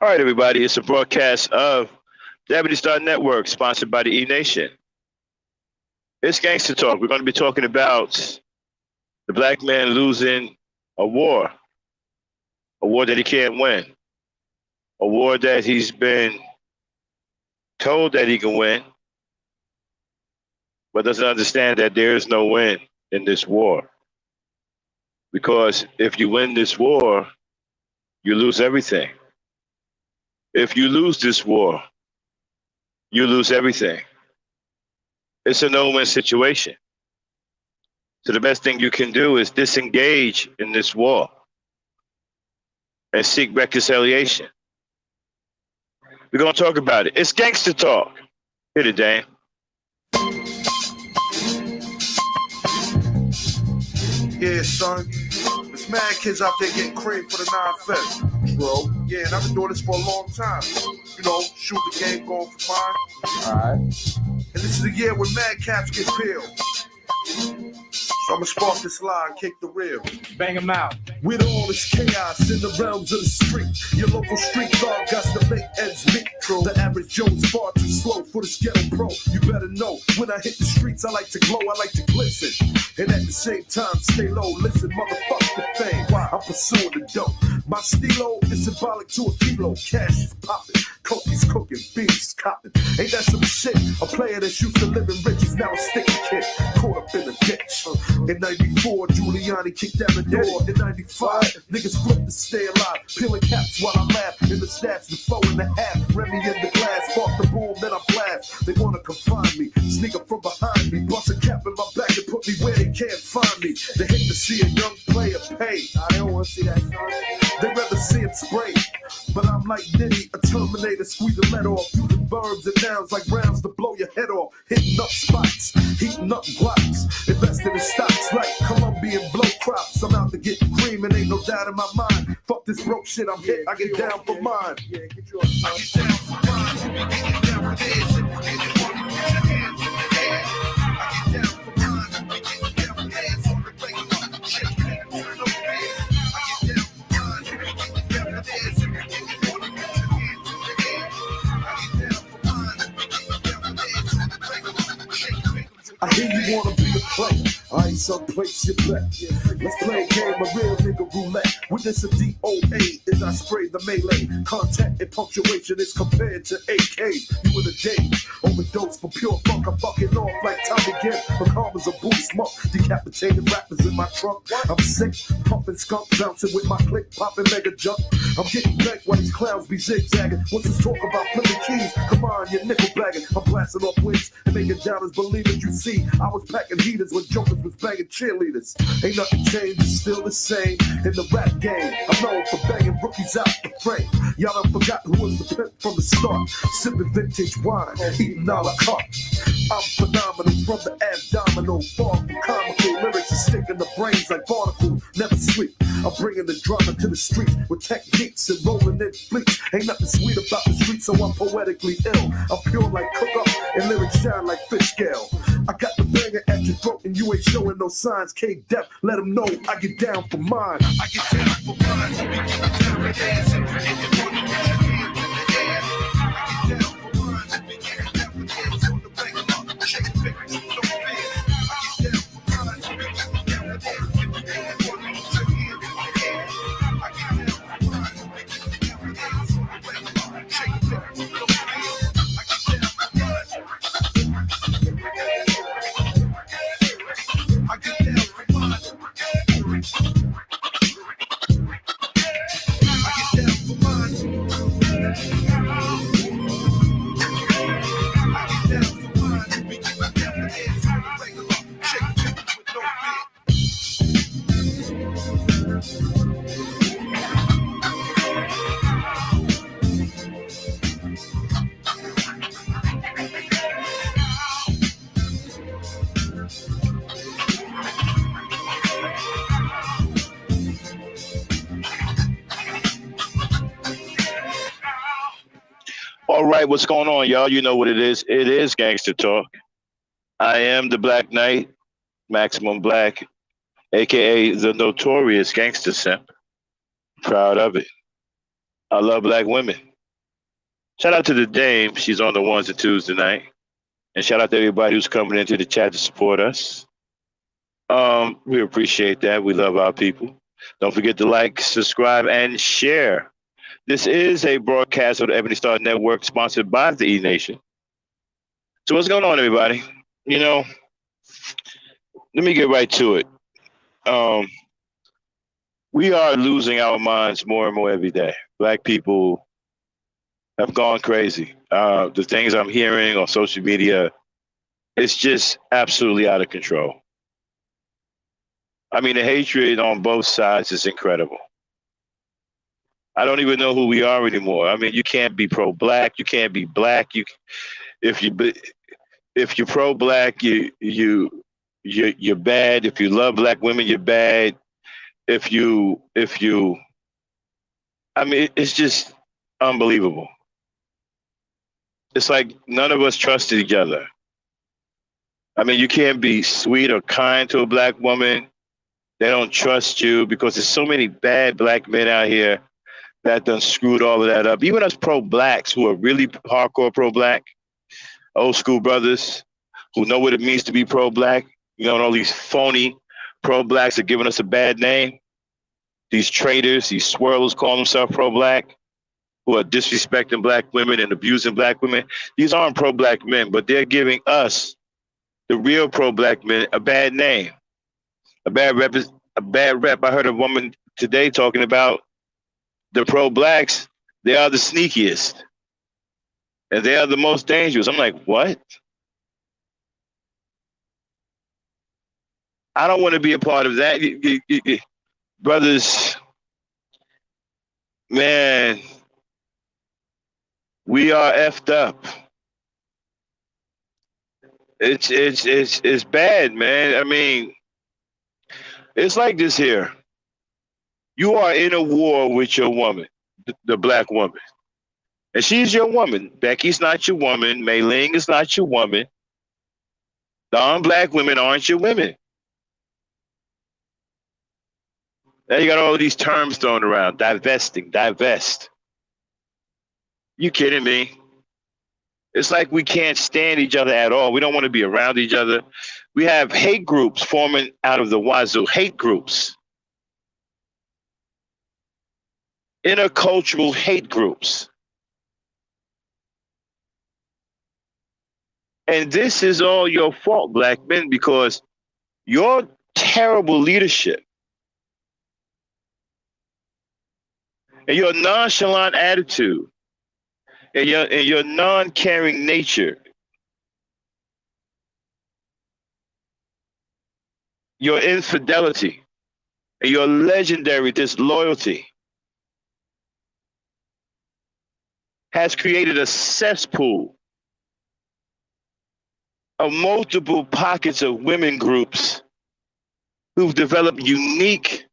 All right, everybody. It's a broadcast of the Ebony Star Network, sponsored by the E Nation. It's Gangsta Talk. We're going to be talking about the black man losing a war that he can't win, a war that he's been told that he can win, but doesn't understand that there is no win in this war. Because if you win this war, you lose everything. If you lose this war, you lose everything. It's a no-win situation. So the best thing you can do is disengage in this war and seek reconciliation. We're going to talk about it. It's Gangsta Talk. Hit it, Dan. Yeah, son. There's mad kids out there getting cream for the 9-5, bro. Yeah, and I've been doing this for a long time. You know, shoot the game, going for mine. All right. And this is the year when mad caps get peeled. So I'ma spark this line, kick the reel. Bang them out. With all this chaos in the realms of the street, your local street dog got to make ends meet. The average Joe's far too slow for the ghetto pro. You better know, when I hit the streets, I like to glow, I like to glisten. And at the same time, stay low, listen, motherfuck the fame. I'm pursuing the dope. My stilo is symbolic to a kilo. Cash is popping, cookies cooking, beans copping. Ain't that some shit? A player that's used to living rich is now a sticky kid, caught up in a ditch. In 94, Giuliani kicked down the door. In 95, niggas flipped to stay alive. Peeling caps while I laugh. In the stats, the 4.5. Remy in the glass, spark the boom, then I blast. They wanna confine me, sneak up from behind me. Bust a cap in my back and put me where they can't find me. They hate to see a young player pay. I don't wanna see that, son. They rather see him spray. But I'm like Diddy, a Terminator, squeeze the lead off. Using verbs and nouns like rounds to blow your head off. Hitting up spots, heating up blocks. Investing in stocks like Colombian blow crops. I'm out to get cream and ain't no doubt in my mind. Fuck this broke shit, I'm hit, I get down for mine. Yeah, get you up, I get down for mine. Get down for this. Get your hands in the air. I get down for mine. Get down for hands on the regular. Shit, turn up here. I get down for mine. Get down for this. I hear you wanna be a player. I ain't some place you bet. Let's play a game of real nigga roulette. With this a DOA as I spray the melee. Contact and punctuation is compared to AK. You in a daze, overdose for pure funk. I'm fucking off like Tommy Gibb. Become as a booty smoke. Decapitated rappers in my trunk. I'm sick, pumping skunk, bouncing with my click, popping mega jump. I'm getting back while these clowns be zigzagging. What's this talk about flipping keys? Come on, you nickel bagging. I'm blasting off wings and making doubters believe it. You see, I was packing heaters when jokers was banging cheerleaders. Ain't nothing changed, it's still the same in the rap game. I'm known for banging rookies out the frame. Y'all done forgot who was the pimp from the start. Sipping vintage wine, eating a la carte. I'm phenomenal from the abdominal. Far from comical lyrics and sticking the brains like barnacles. Never sleep. I'm bringing the drama to the streets with techniques and rolling in fleets. Ain't nothing sweet about the streets, so I'm poetically ill. I'm pure like cook up and lyrics shine like fish scale. I got the banger at your throat and you ain't showing no signs. K-Dep, let them know I get down for mine. I get down for mine. I get down for this. And you wanna put your hands in the air. I get down for mine. I get down for this. On the regular, shake it, figure, no fear. I get down for mine. I get down for this. And you wanna put your hands in the air. I get down for mine. I get down for this. On the regular, shake it, figure, no fear. I get down for mine. I get down for mine. All right, what's going on, y'all? You know what it is. It is Gangster Talk. I am the Black Knight, Maximum Black, a.k.a. the notorious Gangster Simp. Proud of it. I love black women. Shout out to the Dame. She's on the ones and twos tonight. And shout out to everybody who's coming into the chat to support us. We appreciate that. We love our people. Don't forget to like, subscribe, and share. This is a broadcast of the Ebony Star Network sponsored by the E Nation. So what's going on, everybody? You know, let me get right to it. We are losing our minds more and more every day. Black people have gone crazy. The things I'm hearing on social media, it's just absolutely out of control. I mean, the hatred on both sides is incredible. I don't even know who we are anymore. I mean, you can't be pro-black. You can't be black. If you're pro-black, you're bad. If you love black women, you're bad. I mean, it's just unbelievable. It's like none of us trusted each other. I mean, you can't be sweet or kind to a black woman. They don't trust you because there's so many bad black men out here that done screwed all of that up. Even us pro-blacks who are really hardcore pro-black, old school brothers who know what it means to be pro-black, you know, and all these phony pro-blacks are giving us a bad name. These traitors, these swirlers call themselves pro-black, who are disrespecting black women and abusing black women. These aren't pro-black men, but they're giving us, the real pro-black men, a bad name, a bad rep. I heard a woman today talking about the pro-blacks. They are the sneakiest, and they are the most dangerous. I'm like, what? I don't want to be a part of that. Brothers, man, we are effed up. It's bad, man. I mean, it's like this here. You are in a war with your woman, the black woman. And she's your woman. Becky's not your woman. Mei Ling is not your woman. Non-black women aren't your women. Now you got all these terms thrown around. Divesting, divest. You kidding me? It's like we can't stand each other at all. We don't want to be around each other. We have hate groups forming out of the wazoo. Hate groups. Intercultural hate groups. And this is all your fault, black men, because your terrible leadership and your nonchalant attitude and your non-caring nature, your infidelity, and your legendary disloyalty has created a cesspool of multiple pockets of women groups who've developed unique,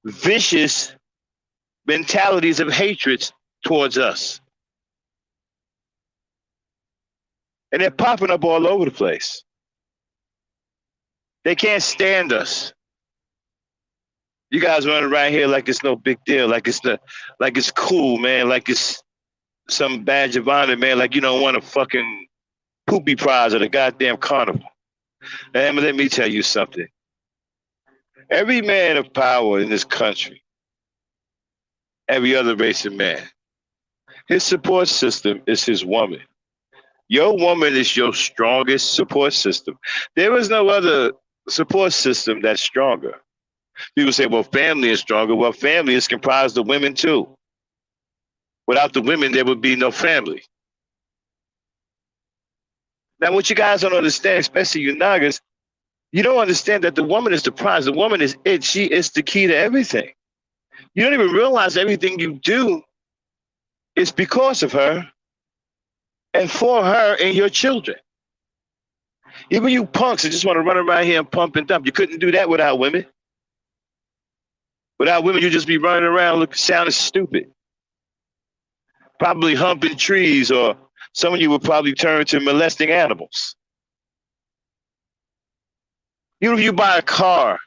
vicious mentalities of hatred towards us. And they're popping up all over the place. They can't stand us. You guys running around here like it's no big deal, like it's cool, man, like it's some badge of honor, man, like you don't want a fucking poopy prize at a goddamn carnival. And let me tell you something. Every man of power in this country, every other race of man, his support system is his woman. Your woman is your strongest support system. There is no other support system that's stronger. People say, well, family is stronger. Well, family is comprised of women too. Without the women, there would be no family. Now, what you guys don't understand, especially you Nagas, you don't understand that the woman is the prize. The woman is it. She is the key to everything. You don't even realize everything you do is because of her and for her and your children. Even you punks that just want to run around here and pump and dump, you couldn't do that without women. Without women, you'd just be running around sounding stupid. Probably humping trees, or some of you would probably turn to molesting animals. Even if you buy a car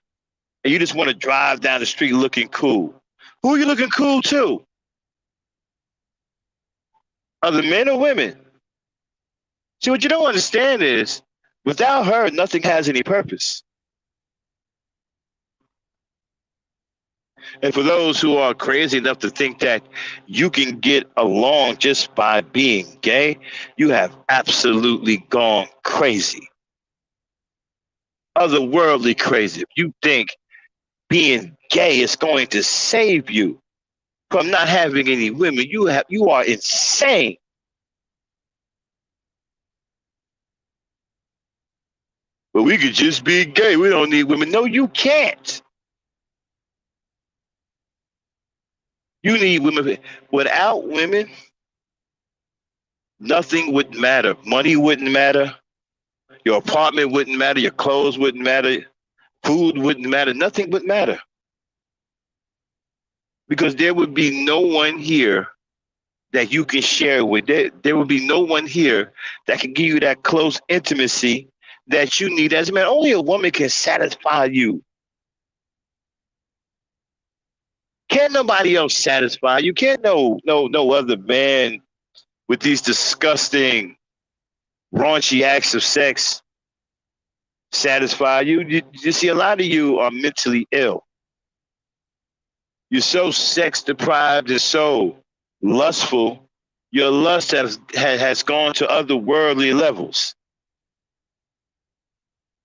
and you just want to drive down the street looking cool, who are you looking cool to? Other men or women? See, what you don't understand is, without her, nothing has any purpose. And for those who are crazy enough to think that you can get along just by being gay, you have absolutely gone crazy. Otherworldly crazy. If you think being gay is going to save you from not having any women, you are insane. But we could just be gay. We don't need women. No, you can't. You need women. Without women, nothing would matter. Money wouldn't matter. Your apartment wouldn't matter. Your clothes wouldn't matter. Food wouldn't matter. Nothing would matter. Because there would be no one here that you can share with. There would be no one here that can give you that close intimacy that you need as a man. Only a woman can satisfy you. Can't nobody else satisfy you. Can't no other man with these disgusting, raunchy acts of sex satisfy you. You see, a lot of you are mentally ill. You're so sex deprived and so lustful. Your lust has gone to otherworldly levels.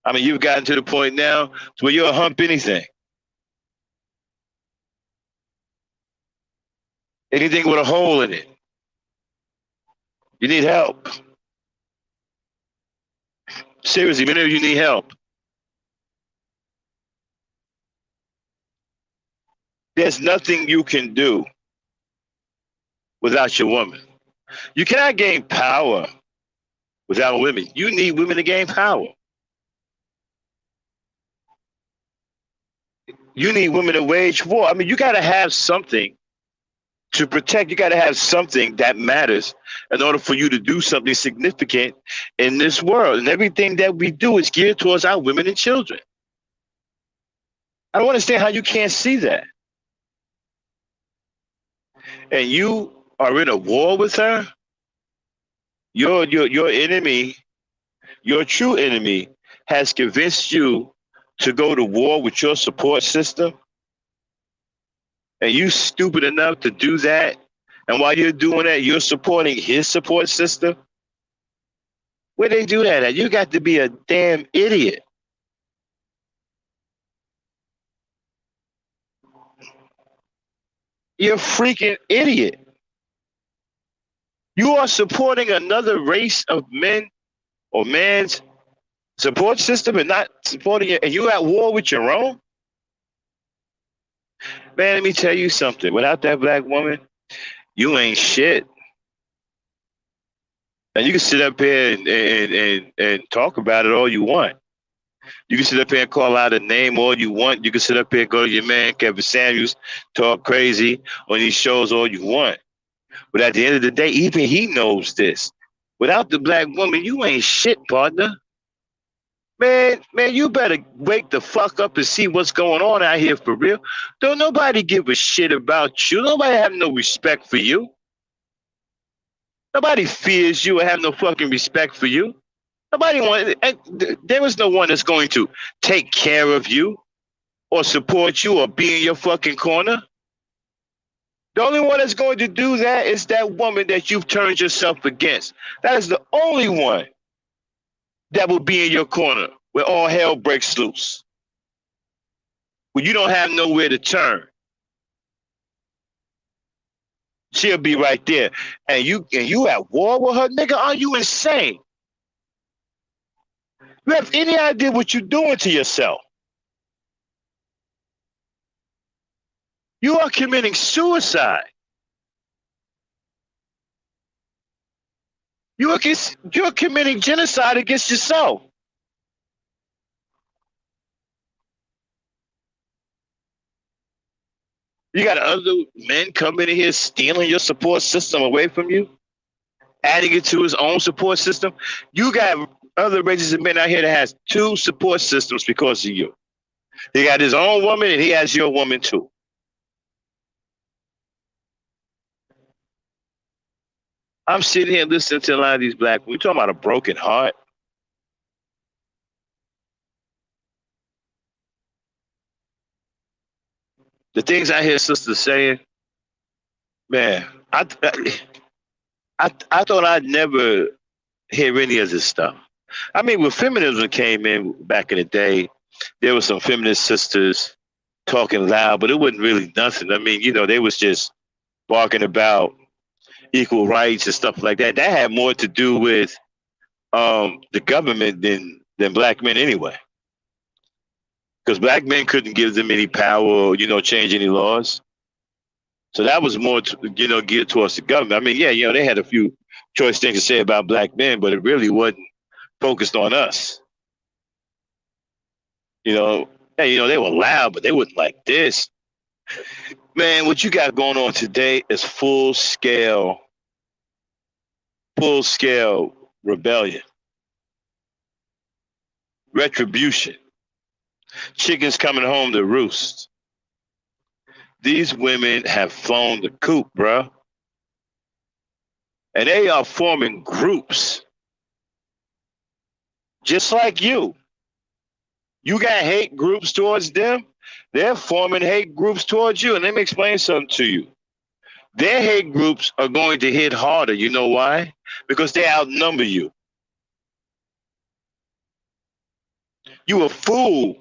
I mean, you've gotten to the point now to where you'll hump anything. Anything with a hole in it. You need help. Seriously, many of you need help. There's nothing you can do without your woman. You cannot gain power without women. You need women to gain power. You need women to wage war. I mean, you got to have something to protect. You got to have something that matters in order for you to do something significant in this world. And everything that we do is geared towards our women and children. I don't understand how you can't see that. And you are in a war with her. Your enemy, your true enemy, has convinced you to go to war with your support system, and you stupid enough to do that, and while you're doing that, you're supporting his support system. Where they do that at? You got to be a damn idiot. You're a freaking idiot. You are supporting another race of men or man's support system and not supporting it, and you're at war with your own? Man, let me tell you something. Without that black woman, you ain't shit. And you can sit up here and talk about it all you want. You can sit up here and call out a name all you want. You can sit up here and go to your man, Kevin Samuels, talk crazy on these shows all you want. But at the end of the day, even he knows this. Without the black woman, you ain't shit, partner. Man, you better wake the fuck up and see what's going on out here for real. Don't nobody give a shit about you. Nobody have no respect for you. Nobody fears you or have no fucking respect for you. There is no one that's going to take care of you or support you or be in your fucking corner. The only one that's going to do that is that woman that you've turned yourself against. That is the only one that will be in your corner where all hell breaks loose. When you don't have nowhere to turn. She'll be right there. And you at war with her, nigga? Are you insane? You have any idea what you're doing to yourself? You are committing suicide. You're committing genocide against yourself. You got other men coming in here stealing your support system away from you, adding it to his own support system. You got other races of men out here that has two support systems because of you. He got his own woman and he has your woman too. I'm sitting here listening to a lot of these black. We talking about a broken heart. The things I hear sisters saying, man, I thought I'd never hear any of this stuff. I mean, when feminism came in back in the day, there were some feminist sisters talking loud, but it wasn't really nothing. I mean, they was just barking about equal rights and stuff like that. That had more to do with the government than black men anyway, because black men couldn't give them any power or change any laws. So that was more geared towards the government. I mean, yeah, they had a few choice things to say about black men, but it really wasn't focused on us. You know, hey, they were loud, but they wasn't like this. Man, what you got going on today is full scale rebellion, retribution, chickens coming home to roost. These women have flown the coop, bro. And they are forming groups. Just like you. You got hate groups towards them. They're forming hate groups towards you. And let me explain something to you. Their hate groups are going to hit harder. You know why? Because they outnumber you. You a fool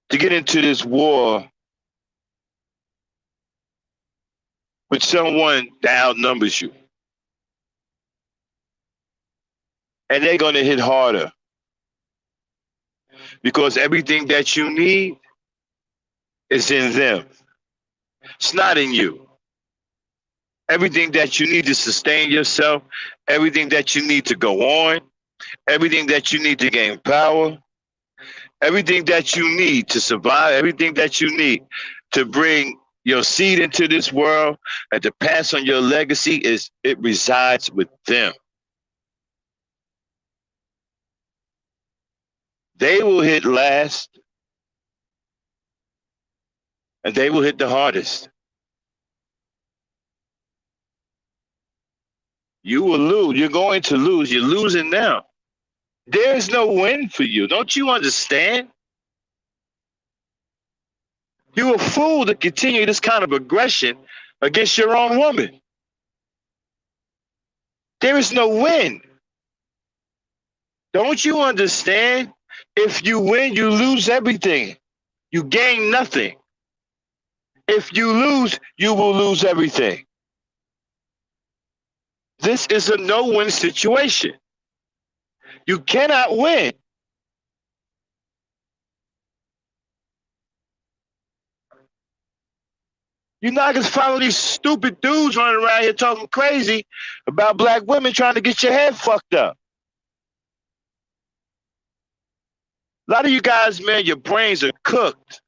to get into this war with someone that outnumbers you. And they're going to hit harder. Because everything that you need is in them. It's not in you. Everything that you need to sustain yourself, everything that you need to go on, everything that you need to gain power, everything that you need to survive, everything that you need to bring your seed into this world and to pass on your legacy, it resides with them. They will hit last and they will hit the hardest. You will lose. You're going to lose. You're losing now. There is no win for you. Don't you understand? You're a fool to continue this kind of aggression against your own woman. There is no win. Don't you understand? If you win, you lose everything. You gain nothing. If you lose, you will lose everything. This is a no-win situation. You cannot win. You're not going to follow these stupid dudes running around here talking crazy about black women trying to get your head fucked up. A lot of you guys, man, your brains are cooked.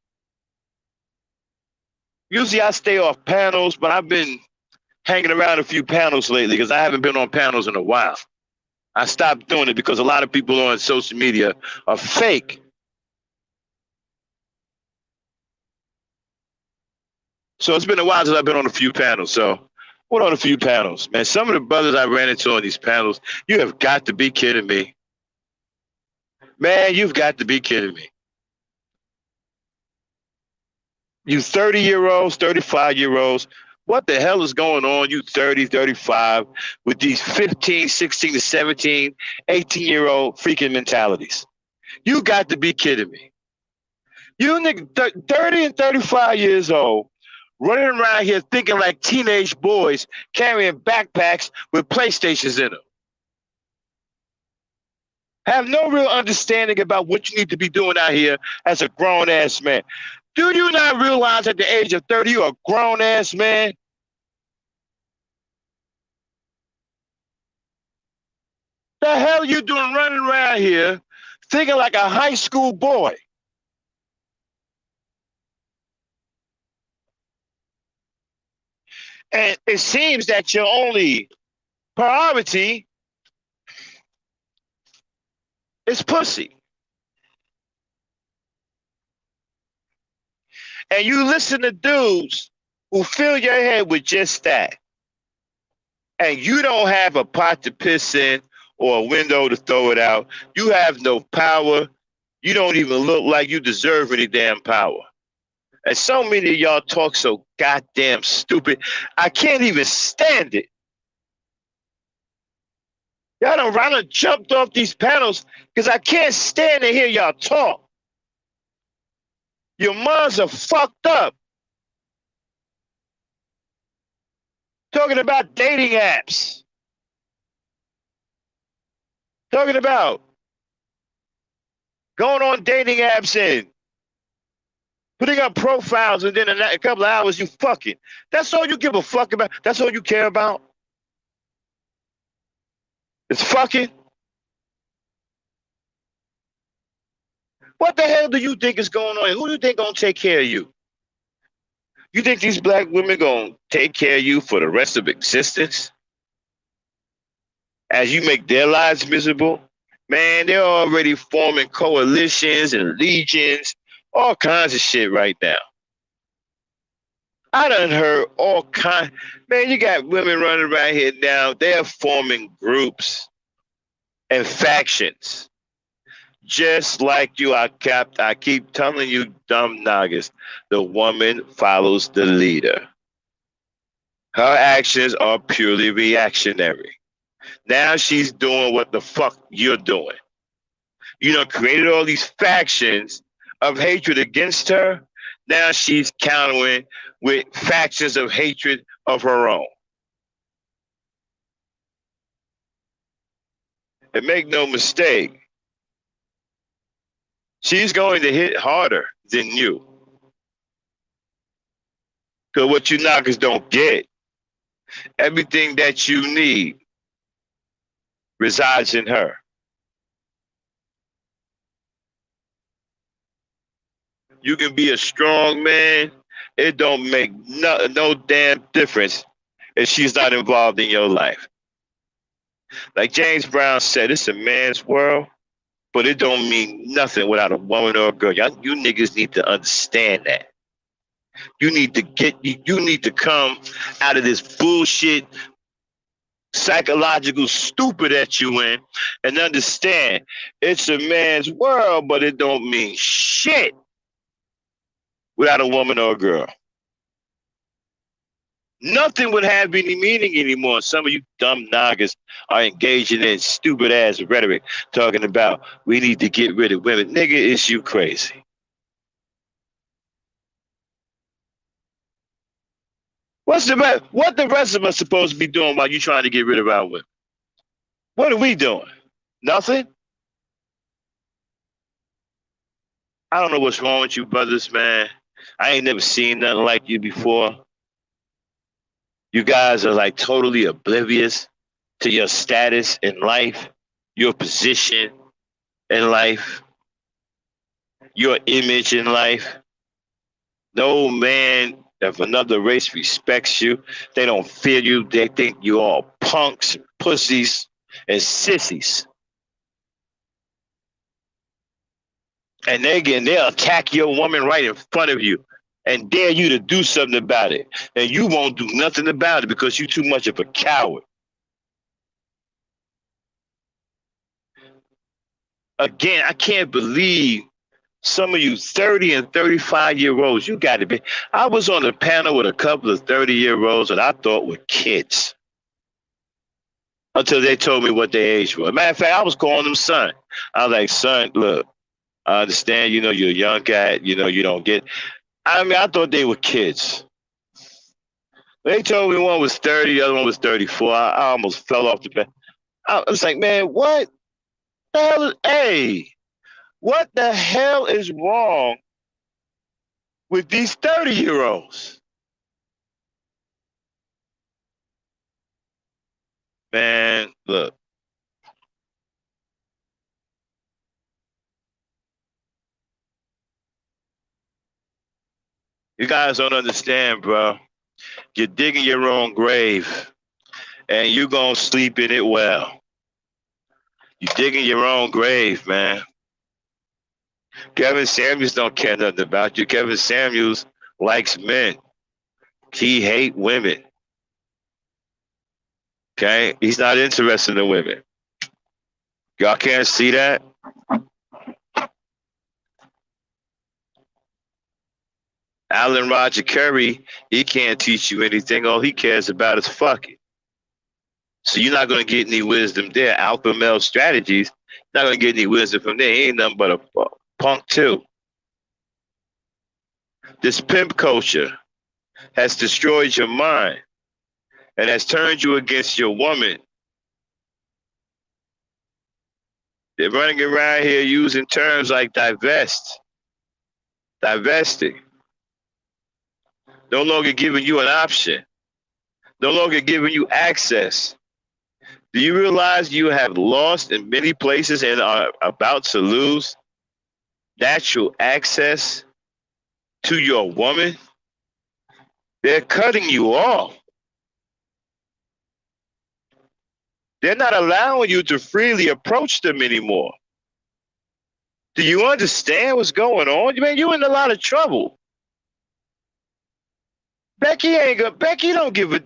Usually I stay off panels, but I've been hanging around a few panels lately because I haven't been on panels in a while. I stopped doing it because a lot of people on social media are fake. So it's been a while since I've been on a few panels. So what on a few panels, man? Some of the brothers I ran into on these panels, you have got to be kidding me. Man, you've got to be kidding me. You 30-year-olds, 35-year-olds, what the hell is going on, you 30, 35, with these 15, 16 to 17, 18-year-old freaking mentalities? You got to be kidding me. You nigga 30 and 35 years old, running around here thinking like teenage boys, carrying backpacks with PlayStations in them. Have no real understanding about what you need to be doing out here as a grown-ass man. Do you not realize at the age of 30, you're a grown-ass man? The hell you doing running around here thinking like a high school boy? And it seems that your only priority is pussy. And you listen to dudes who fill your head with just that. and you don't have a pot to piss in or a window to throw it out. You have no power. You don't even look like you deserve any damn power. And so many of y'all talk so goddamn stupid. I can't even stand it. I done jumped off these panels because I can't stand to hear y'all talk. Your minds are fucked up. Talking about dating apps. Talking about going on dating apps and putting up profiles, and then a couple of hours you fucking. That's all you give a fuck about. That's all you care about. It's fucking. What the hell do you think is going on? Who do you think gonna take care of you? You think these black women gonna take care of you for the rest of existence? As you make their lives miserable? Man, they're already forming coalitions and legions, all kinds of shit right now. I done heard all kinds. Man, you got women running around here now. They're forming groups and factions. Just like you, I keep telling you, dumb niggas, the woman follows the leader. Her actions are purely reactionary. Now she's doing what the fuck you're doing. You know, created all these factions of hatred against her. Now she's countering with factions of hatred of her own. And make no mistake, she's going to hit harder than you. Because what you knockers don't get, everything that you need resides in her. You can be a strong man. It don't make no damn difference if she's not involved in your life. Like James Brown said, it's a man's world, but it don't mean nothing without a woman or a girl. You niggas need to understand that. You need to come out of this bullshit psychological stupid that you in and understand it's a man's world, but it don't mean shit without a woman or a girl. Nothing would have any meaning anymore. Some of you dumb niggas are engaging in stupid ass rhetoric talking about we need to get rid of women. Nigga, is you crazy? What the rest of us supposed to be doing while you trying to get rid of our women? What are we doing? Nothing? I don't know what's wrong with you brothers, man. I ain't never seen nothing like you before. You guys are like totally oblivious to your status in life, your position in life, your image in life. No man of another race respects you. They don't fear you. They think you all punks, pussies, and sissies. And they'll attack your woman right in front of you and dare you to do something about it. And you won't do nothing about it because you're too much of a coward. Again, I can't believe some of you 30 and 35-year-olds, you got to be. I was on a panel with a couple of 30-year-olds that I thought were kids until they told me what their age was. Matter of fact, I was calling them son. I was like, son, look, I understand, you're a young guy, you don't get. I mean, I thought they were kids. They told me one was 30, the other one was 34. I almost fell off the bed. I was like, man, what the hell? What the hell is wrong with these 30-year-olds? Man, look. You guys don't understand, bro. You're digging your own grave, and you're going to sleep in it well. You're digging your own grave, man. Kevin Samuels don't care nothing about you. Kevin Samuels likes men. He hates women. Okay? He's not interested in women. Y'all can't see that? Alan Roger Curry, he can't teach you anything. All he cares about is fucking. So you're not going to get any wisdom there. Alpha male strategies, not going to get any wisdom from there. He ain't nothing but a punk too. This pimp culture has destroyed your mind and has turned you against your woman. They're running around here using terms like divesting, no longer giving you an option, no longer giving you access. Do you realize you have lost in many places and are about to lose natural access to your woman? They're cutting you off. They're not allowing you to freely approach them anymore. Do you understand what's going on? Man, you're in a lot of trouble. Becky don't give a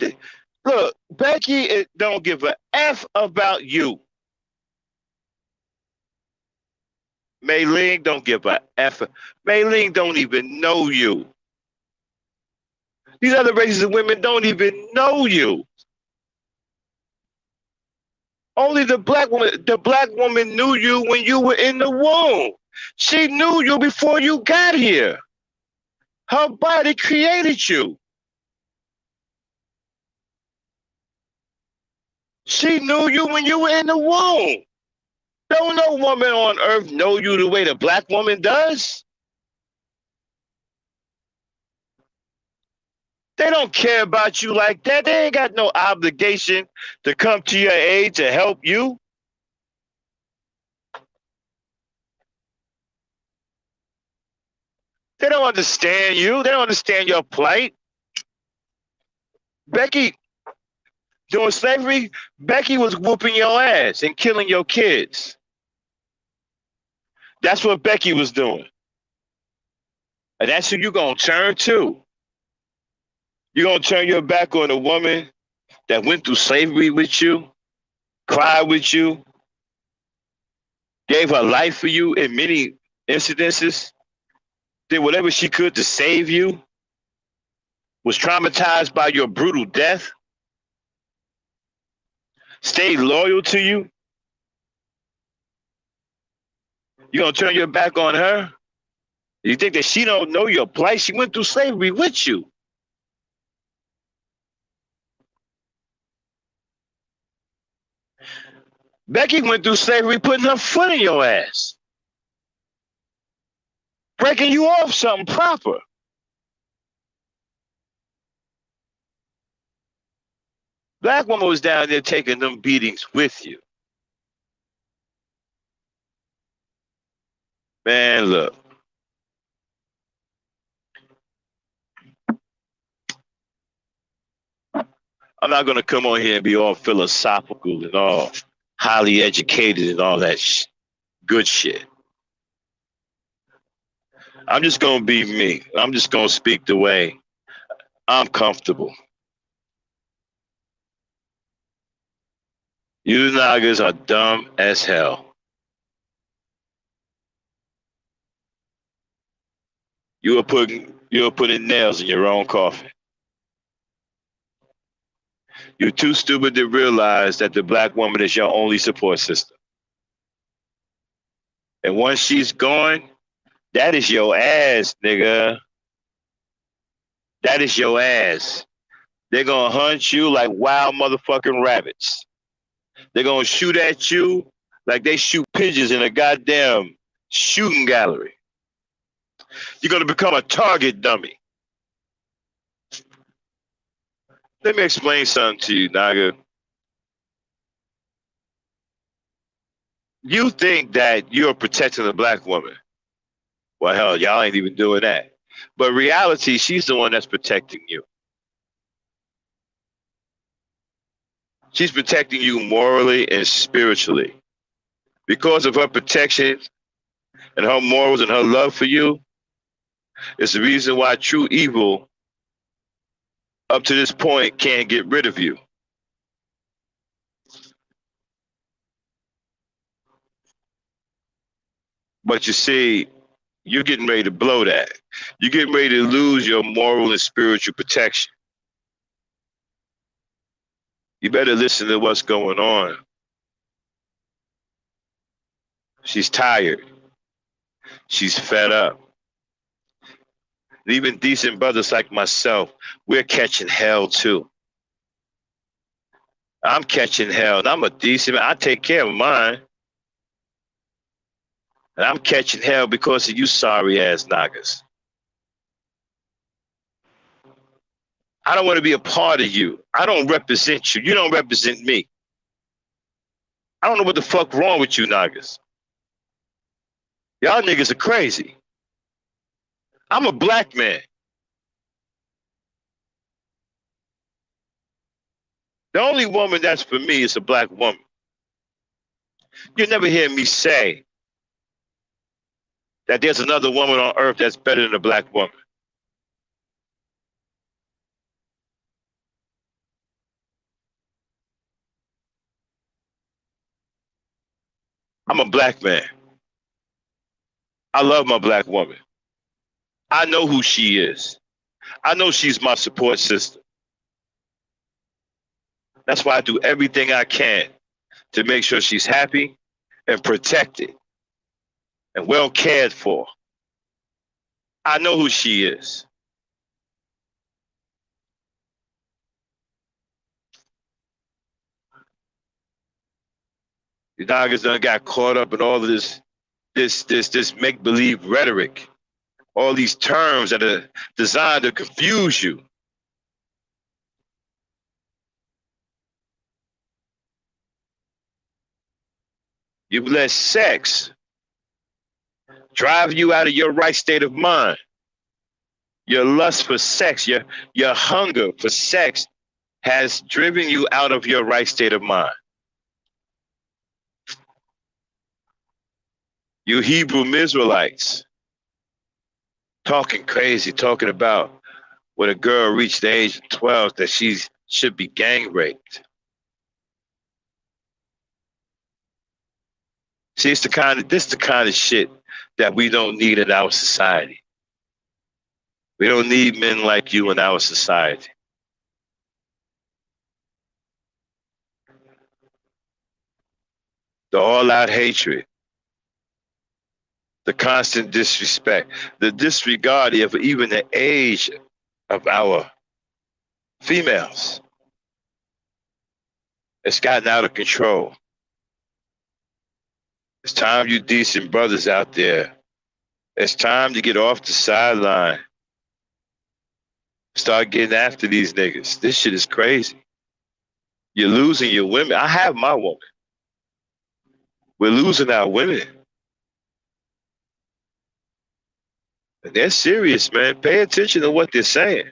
look. Becky don't give a F about you. Maylene don't give a F. Maylene don't even know you. These other races of women don't even know you. Only the black woman knew you when you were in the womb. She knew you before you got here. Her body created you. She knew you when you were in the womb. Don't no woman on earth know you the way the black woman does. They don't care about you like that. They ain't got no obligation to come to your aid to help you. They don't understand you. They don't understand your plight. Becky, during slavery, Becky was whooping your ass and killing your kids. That's what Becky was doing. And that's who you're going to turn to. You're going to turn your back on a woman that went through slavery with you, cried with you, gave her life for you in many incidences, did whatever she could to save you, was traumatized by your brutal death, stayed loyal to you. You're going to turn your back on her? You think that she don't know your plight? She went through slavery with you. Becky went through slavery putting her foot in your ass, breaking you off something proper. Black woman was down there taking them beatings with you. Man, look. I'm not going to come on here and be all philosophical and all highly educated and all that good shit. I'm just going to be me. I'm just going to speak the way I'm comfortable. You niggas are dumb as hell. You are putting nails in your own coffin. You're too stupid to realize that the black woman is your only support system. And once she's gone, that is your ass, nigga. That is your ass. They're going to hunt you like wild motherfucking rabbits. They're going to shoot at you like they shoot pigeons in a goddamn shooting gallery. You're going to become a target dummy. Let me explain something to you, Naga. You think that you're protecting a black woman. Well, hell, y'all ain't even doing that. But reality, she's the one that's protecting you. She's protecting you morally and spiritually. Because of her protection and her morals and her love for you, it's the reason why true evil, up to this point, can't get rid of you. But you see, you're getting ready to blow that. You're getting ready to lose your moral and spiritual protection. You better listen to what's going on. She's tired. She's fed up. And even decent brothers like myself, we're catching hell too. I'm catching hell, and I'm a decent man. I take care of mine. And I'm catching hell because of you sorry ass niggas. I don't want to be a part of you. I don't represent you. You don't represent me. I don't know what the fuck wrong with you niggas. Y'all niggas are crazy. I'm a black man. The only woman that's for me is a black woman. You'll never hear me say that there's another woman on earth that's better than a black woman. I'm a black man. I love my black woman. I know who she is. I know she's my support system. That's why I do everything I can to make sure she's happy and protected and well cared for. I know who she is. The doggers done got caught up in all of this make-believe rhetoric, all these terms that are designed to confuse you. You let sex drive you out of your right state of mind. Your lust for sex, your hunger for sex has driven you out of your right state of mind. You Hebrew Israelites talking crazy, talking about when a girl reached the age of 12 that she should be gang raped. See, this is the kind of shit that we don't need in our society. We don't need men like you in our society. The all-out hatred, the constant disrespect, the disregard of even the age of our females. It's gotten out of control. It's time, you decent brothers out there. It's time to get off the sideline. Start getting after these niggas. This shit is crazy. You're losing your women. I have my woman. We're losing our women. And they're serious, man. Pay attention to what they're saying.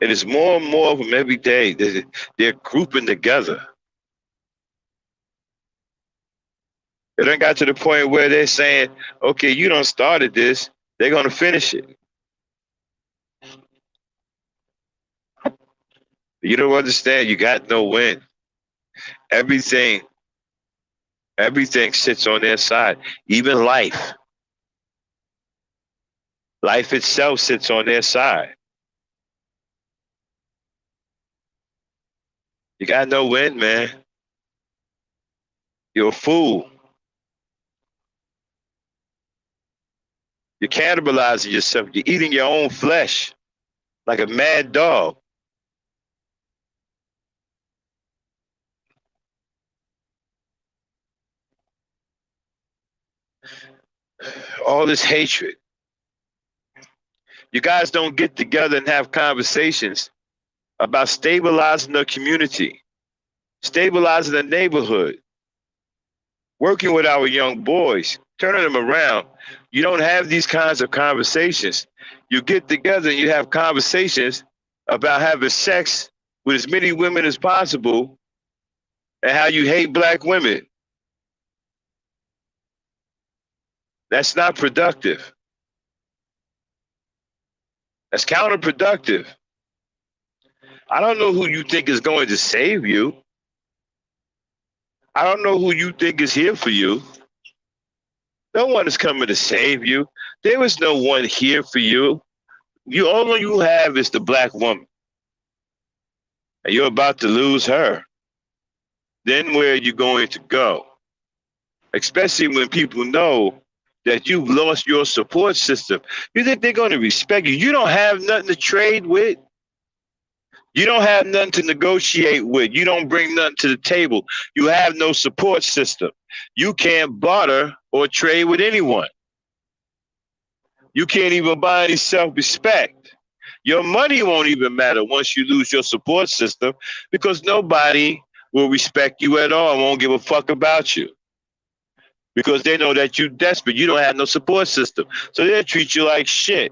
And it's more and more of them every day. They're grouping together. It done got to the point where they're saying, okay, you done started this. They're going to finish it. You don't understand. You got no win. Everything sits on their side. Even life. Life itself sits on their side. You got no win, man. You're a fool. You're cannibalizing yourself. You're eating your own flesh like a mad dog. All this hatred. You guys don't get together and have conversations about stabilizing the community, stabilizing the neighborhood, working with our young boys, turning them around. You don't have these kinds of conversations. You get together and you have conversations about having sex with as many women as possible and how you hate black women. That's not productive. That's counterproductive. I don't know who you think is going to save you. I don't know who you think is here for you. No one is coming to save you. There is no one here for you. All you have is the black woman, and you're about to lose her. Then where are you going to go? Especially when people know that you've lost your support system. You think they're going to respect you? You don't have nothing to trade with. You don't have nothing to negotiate with. You don't bring nothing to the table. You have no support system. You can't barter or trade with anyone. You can't even buy any self-respect. Your money won't even matter once you lose your support system because nobody will respect you at all, won't give a fuck about you because they know that you're desperate. You don't have no support system. So they'll treat you like shit.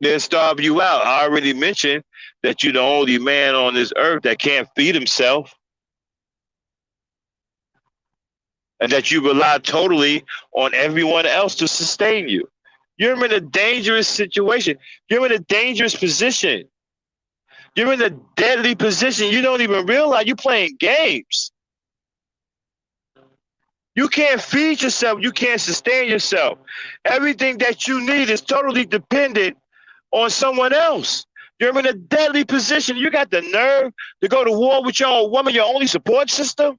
They'll starve you out. I already mentioned that you're the only man on this earth that can't feed himself and that you rely totally on everyone else to sustain you. You're in a dangerous situation. You're in a dangerous position. You're in a deadly position. You don't even realize you're playing games. You can't feed yourself. You can't sustain yourself. Everything that you need is totally dependent on someone else. You're in a deadly position. You got the nerve to go to war with your own woman, your only support system?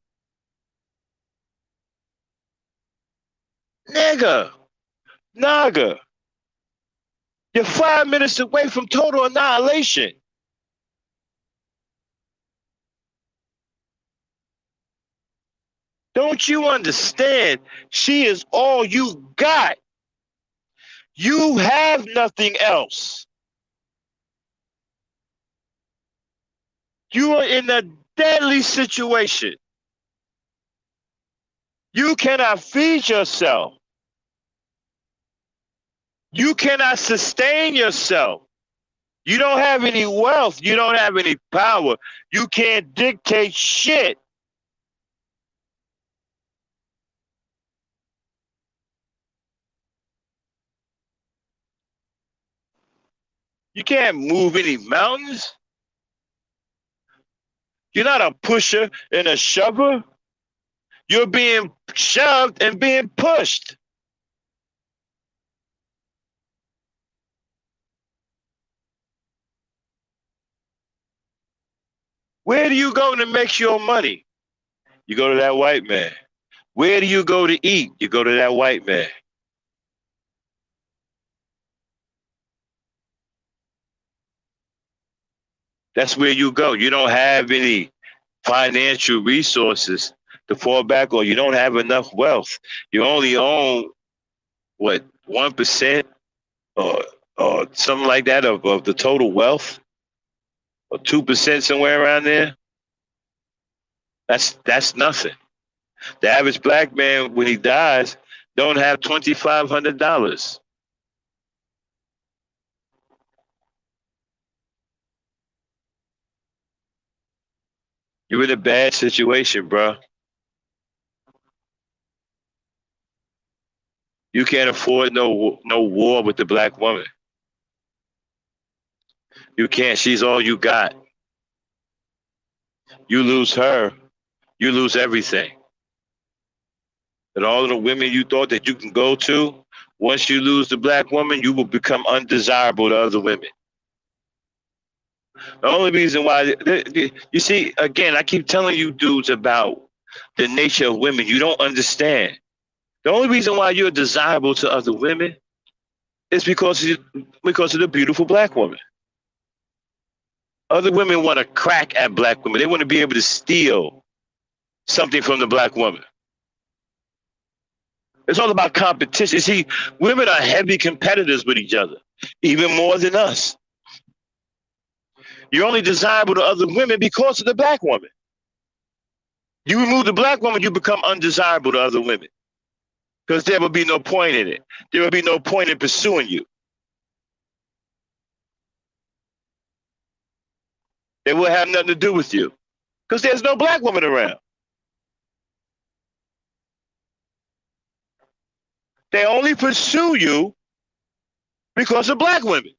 Nigga, naga. You're 5 minutes away from total annihilation. Don't you understand? She is all you got. You have nothing else. You are in a deadly situation. You cannot feed yourself. You cannot sustain yourself. You don't have any wealth. You don't have any power. You can't dictate shit. You can't move any mountains. You're not a pusher and a shover. You're being shoved and being pushed. Where do you go to make your money? You go to that white man. Where do you go to eat? You go to that white man. That's where you go. You don't have any financial resources to fall back on. You don't have enough wealth. You only own what 1% or something like that of the total wealth, or 2% somewhere around there. That's nothing. The average black man when he dies don't have $2,500. You're in a bad situation, bro. You can't afford no war with the black woman. You can't. She's all you got. You lose her, you lose everything. And all of the women you thought that you can go to, once you lose the black woman, you will become undesirable to other women. The only reason why, you see, again, I keep telling you dudes about the nature of women. You don't understand. The only reason why you're desirable to other women is because of the beautiful black woman. Other women want to crack at black women. They want to be able to steal something from the black woman. It's all about competition. See, women are heavy competitors with each other, even more than us. You're only desirable to other women because of the black woman. You remove the black woman, you become undesirable to other women because there will be no point in it. There will be no point in pursuing you. They will have nothing to do with you because there's no black woman around. They only pursue you because of black women.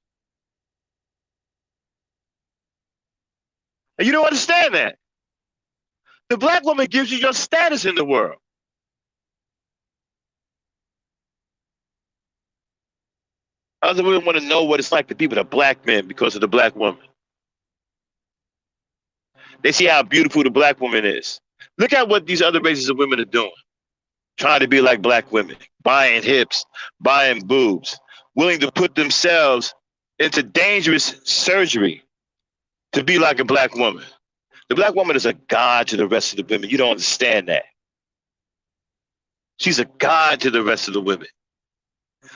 And you don't understand that. The black woman gives you your status in the world. Other women want to know what it's like to be with a black man because of the black woman. They see how beautiful the black woman is. Look at what these other races of women are doing. Trying to be like black women, buying hips, buying boobs, willing to put themselves into dangerous surgery to be like a black woman. The black woman is a god to the rest of the women. You don't understand that. She's a god to the rest of the women.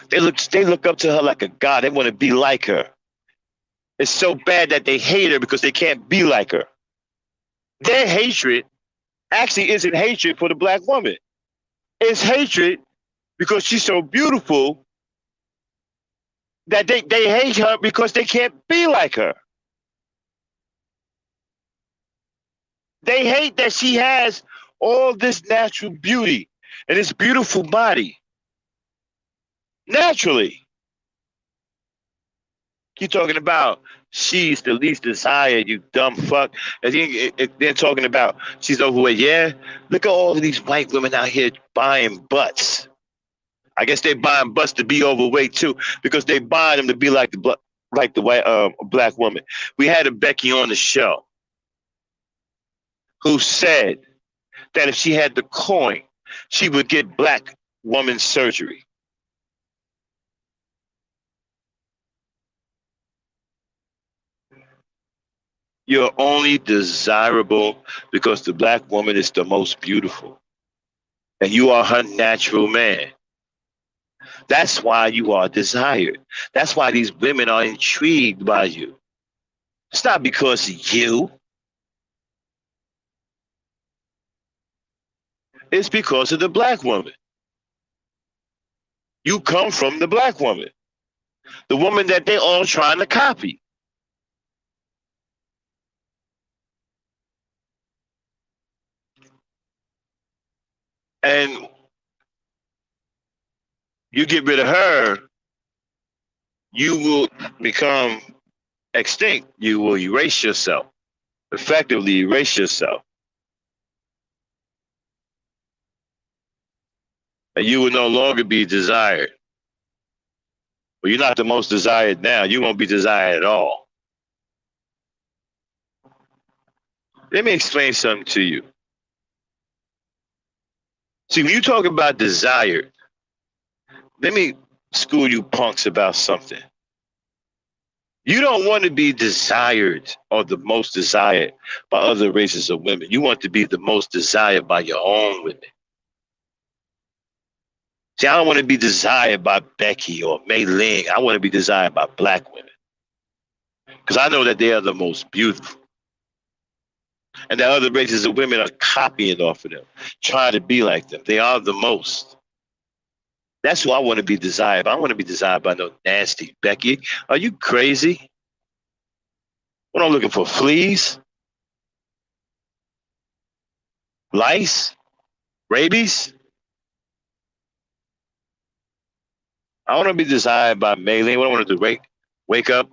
They look up to her like a god. They want to be like her. It's so bad that they hate her because they can't be like her. Their hatred actually isn't hatred for the black woman. It's hatred because she's so beautiful that they hate her because they can't be like her. They hate that she has all this natural beauty and this beautiful body. Naturally. You're talking about she's the least desired, you dumb fuck. And they're talking about she's overweight. Yeah, look at all of these white women out here buying butts. I guess they're buying butts to be overweight too, because they buy them to be like the white black woman. We had a Becky on the show who said that if she had the coin, she would get black woman surgery. You're only desirable because the black woman is the most beautiful. And you are her natural man. That's why you are desired. That's why these women are intrigued by you. It's not because of you. It's because of the black woman. You come from the black woman. The woman that they're all trying to copy. And you get rid of her, you will become extinct. You will erase yourself, effectively erase yourself. And you will no longer be desired. Well, you're not the most desired now. You won't be desired at all. Let me explain something to you. See, when you talk about desired, let me school you punks about something. You don't want to be desired or the most desired by other races of women. You want to be the most desired by your own women. See, I don't want to be desired by Becky or Mei Ling. I want to be desired by black women. Because I know that they are the most beautiful. And that other races of women are copying off of them, trying to be like them. They are the most. That's who I want to be desired by. I want to be desired by no nasty Becky. Are you crazy? What I'm looking for? Fleas? Lice? Rabies? I want to be desired by Mei Ling. What I want to do? Wake up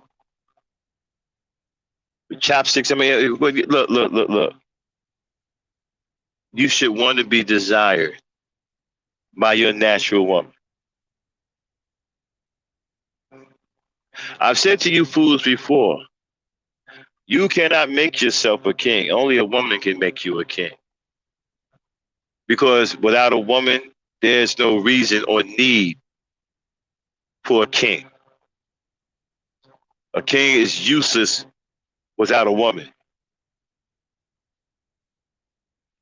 with chopsticks. I mean, look. You should want to be desired by your natural woman. I've said to you fools before, you cannot make yourself a king. Only a woman can make you a king. Because without a woman, there's no reason or need for a king. A king is useless without a woman.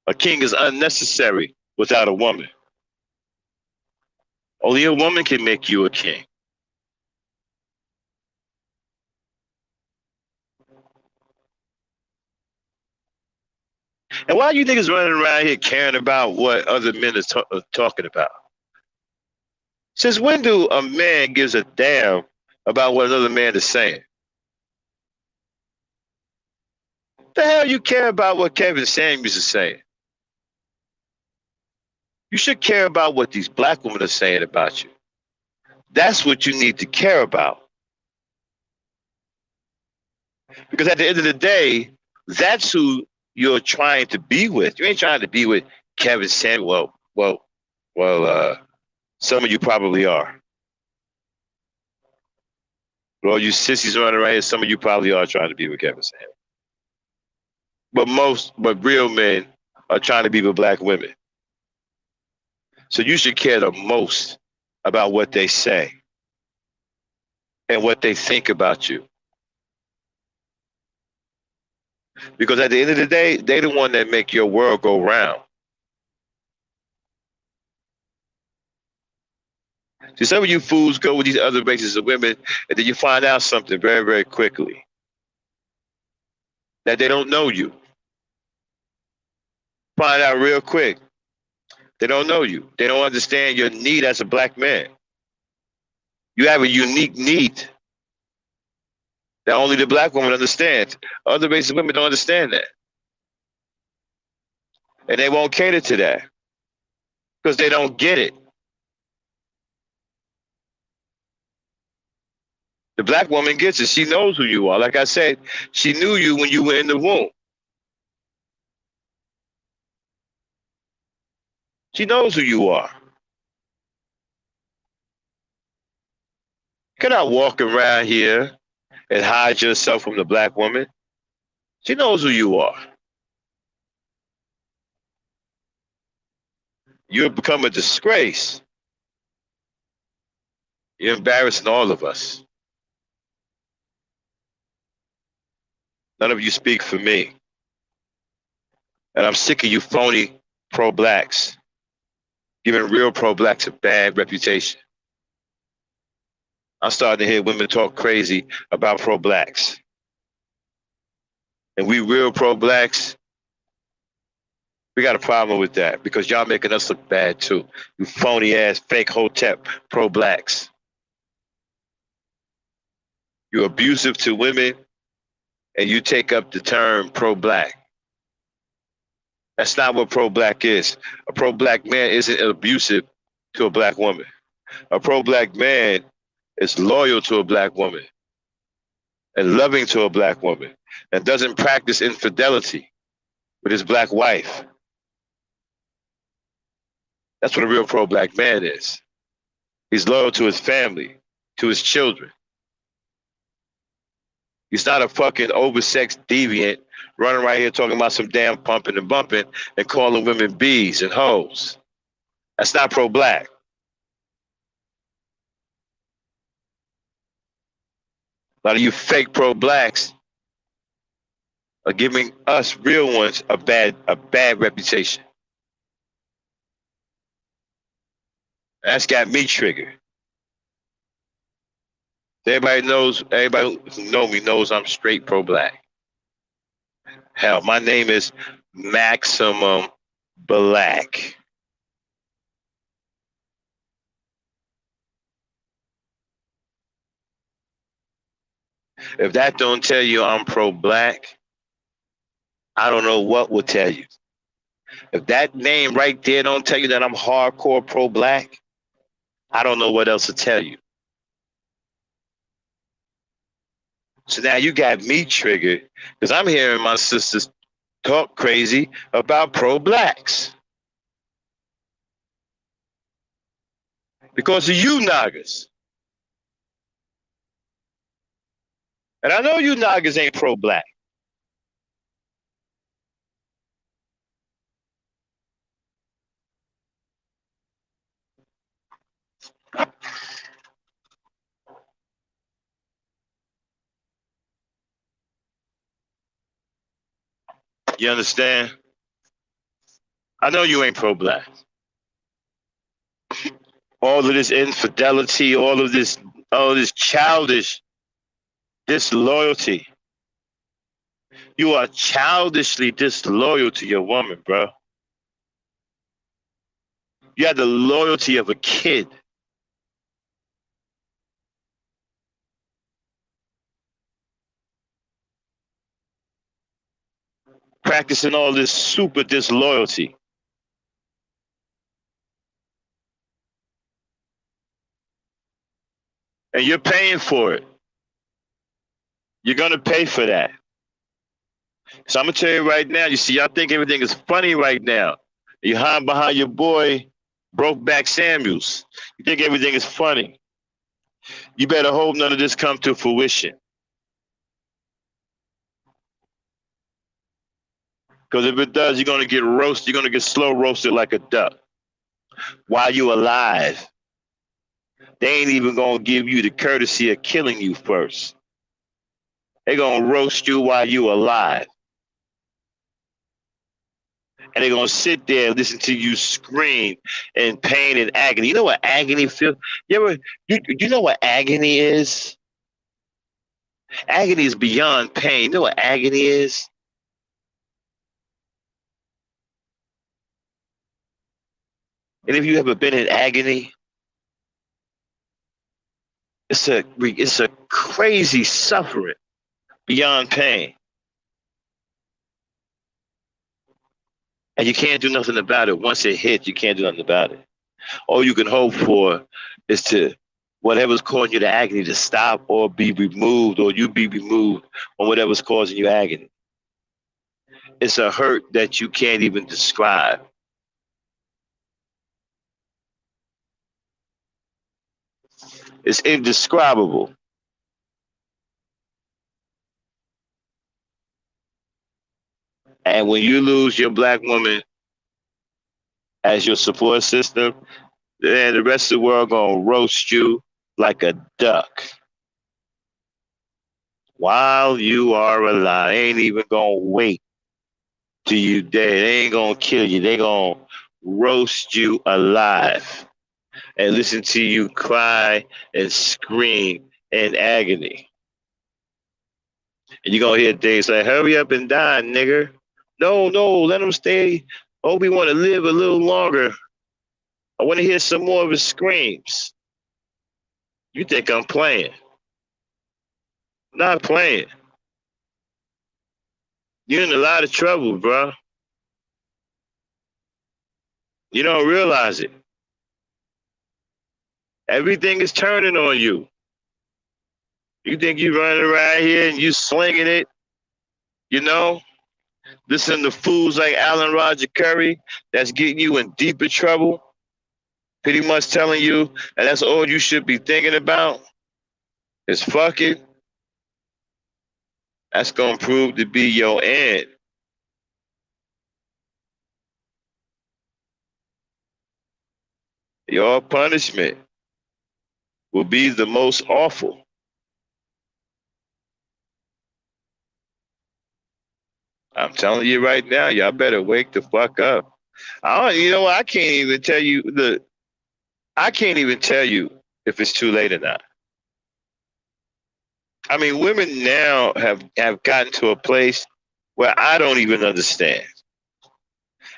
A king is unnecessary without a woman. Only a woman can make you a king. And why are you niggas running around here caring about what other men are talking about? Since when do a man gives a damn about what another man is saying? The hell you care about what Kevin Samuels is saying? You should care about what these black women are saying about you. That's what you need to care about. Because at the end of the day, that's who you're trying to be with. You ain't trying to be with Kevin Samuels. Well, some of you probably are. But all you sissies running around here, some of you probably are trying to be with Kevin Samuels. But real men are trying to be with black women. So you should care the most about what they say and what they think about you. Because at the end of the day, they the one that make your world go round. See, some of you fools go with these other races of women, and then you find out something very, very quickly. That they don't know you. Find out real quick. They don't know you. They don't understand your need as a black man. You have a unique need that only the black woman understands. Other races of women don't understand that. And they won't cater to that because they don't get it. The black woman gets it. She knows who you are. Like I said, she knew you when you were in the womb. She knows who you are. You cannot walk around here and hide yourself from the black woman. She knows who you are. You have become a disgrace. You're embarrassing all of us. None of you speak for me. And I'm sick of you phony pro-blacks giving real pro-blacks a bad reputation. I'm starting to hear women talk crazy about pro-blacks. And we real pro-blacks, we got a problem with that because y'all making us look bad too. You phony ass, fake hotep pro-blacks. You're abusive to women and you take up the term pro-black. That's not what pro-black is. A pro-black man isn't abusive to a black woman. A pro-black man is loyal to a black woman and loving to a black woman and doesn't practice infidelity with his black wife. That's what a real pro-black man is. He's loyal to his family, to his children. He's not a fucking oversexed deviant running right here talking about some damn pumping and bumping and calling women bees and hoes. That's not pro-black. A lot of you fake pro-blacks are giving us real ones a bad reputation. That's got me triggered. Everybody who knows me knows I'm straight pro-black. Hell, my name is Maximum Black. If that don't tell you I'm pro-black, I don't know what will tell you. If that name right there don't tell you that I'm hardcore pro-black, I don't know what else to tell you. So now you got me triggered because I'm hearing my sisters talk crazy about pro-blacks. Because of you niggas. And I know you niggas ain't pro-black. You understand? I know you ain't pro-black. All of this infidelity, all of this childish disloyalty. You are childishly disloyal to your woman, bro. You have the loyalty of a kid. Practicing all this super disloyalty. And you're paying for it. You're going to pay for that. So I'm going to tell you right now, you see, y'all think everything is funny right now. You hide behind your boy, Brokeback Samuels. You think everything is funny. You better hope none of this come to fruition. Because if it does, you're going to get roasted. You're going to get slow roasted like a duck while you're alive. They ain't even going to give you the courtesy of killing you first. They're going to roast you while you're alive. And they're going to sit there and listen to you scream in pain and agony. You know what agony feels? You know what agony is? Agony is beyond pain. You know what agony is? And if you ever been in agony, it's a crazy suffering beyond pain. And you can't do nothing about it. Once it hits, you can't do nothing about it. All you can hope for is to whatever's causing you the agony to stop or be removed, or you be removed on whatever's causing you agony. It's a hurt that you can't even describe. It's indescribable. And when you lose your black woman as your support system, then the rest of the world gonna roast you like a duck while you are alive. They ain't even gonna wait till you dead. They ain't gonna kill you. They gonna roast you alive and listen to you cry and scream in agony. And you're gonna hear Dave say, "Hurry up and die, nigger." No, let him stay. Oh, we want to live a little longer. I want to hear some more of his screams. You think I'm playing? Not playing. You're in a lot of trouble, bro. You don't realize it. Everything is turning on you. You think you're running around here and you slinging it, you know? Listen to fools like Alan Roger Curry that's getting you in deeper trouble. Pretty much telling you, and that's all you should be thinking about is fuck it. That's going to prove to be your end. Your punishment will be the most awful. I'm telling you right now, y'all better wake the fuck up. You know what? I can't even tell you if it's too late or not. I mean, women now have gotten to a place where I don't even understand.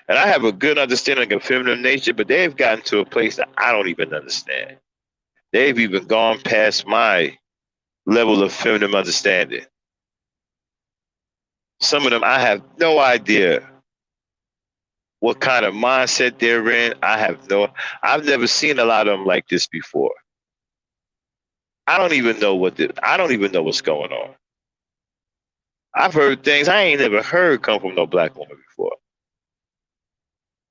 And I have a good understanding of feminine nature, but they've gotten to a place that I don't even understand. They've even gone past my level of feminine understanding. Some of them, I have no idea what kind of mindset they're in. I've never seen a lot of them like this before. I don't even know what's going on. I've heard things I ain't never heard come from no black woman before.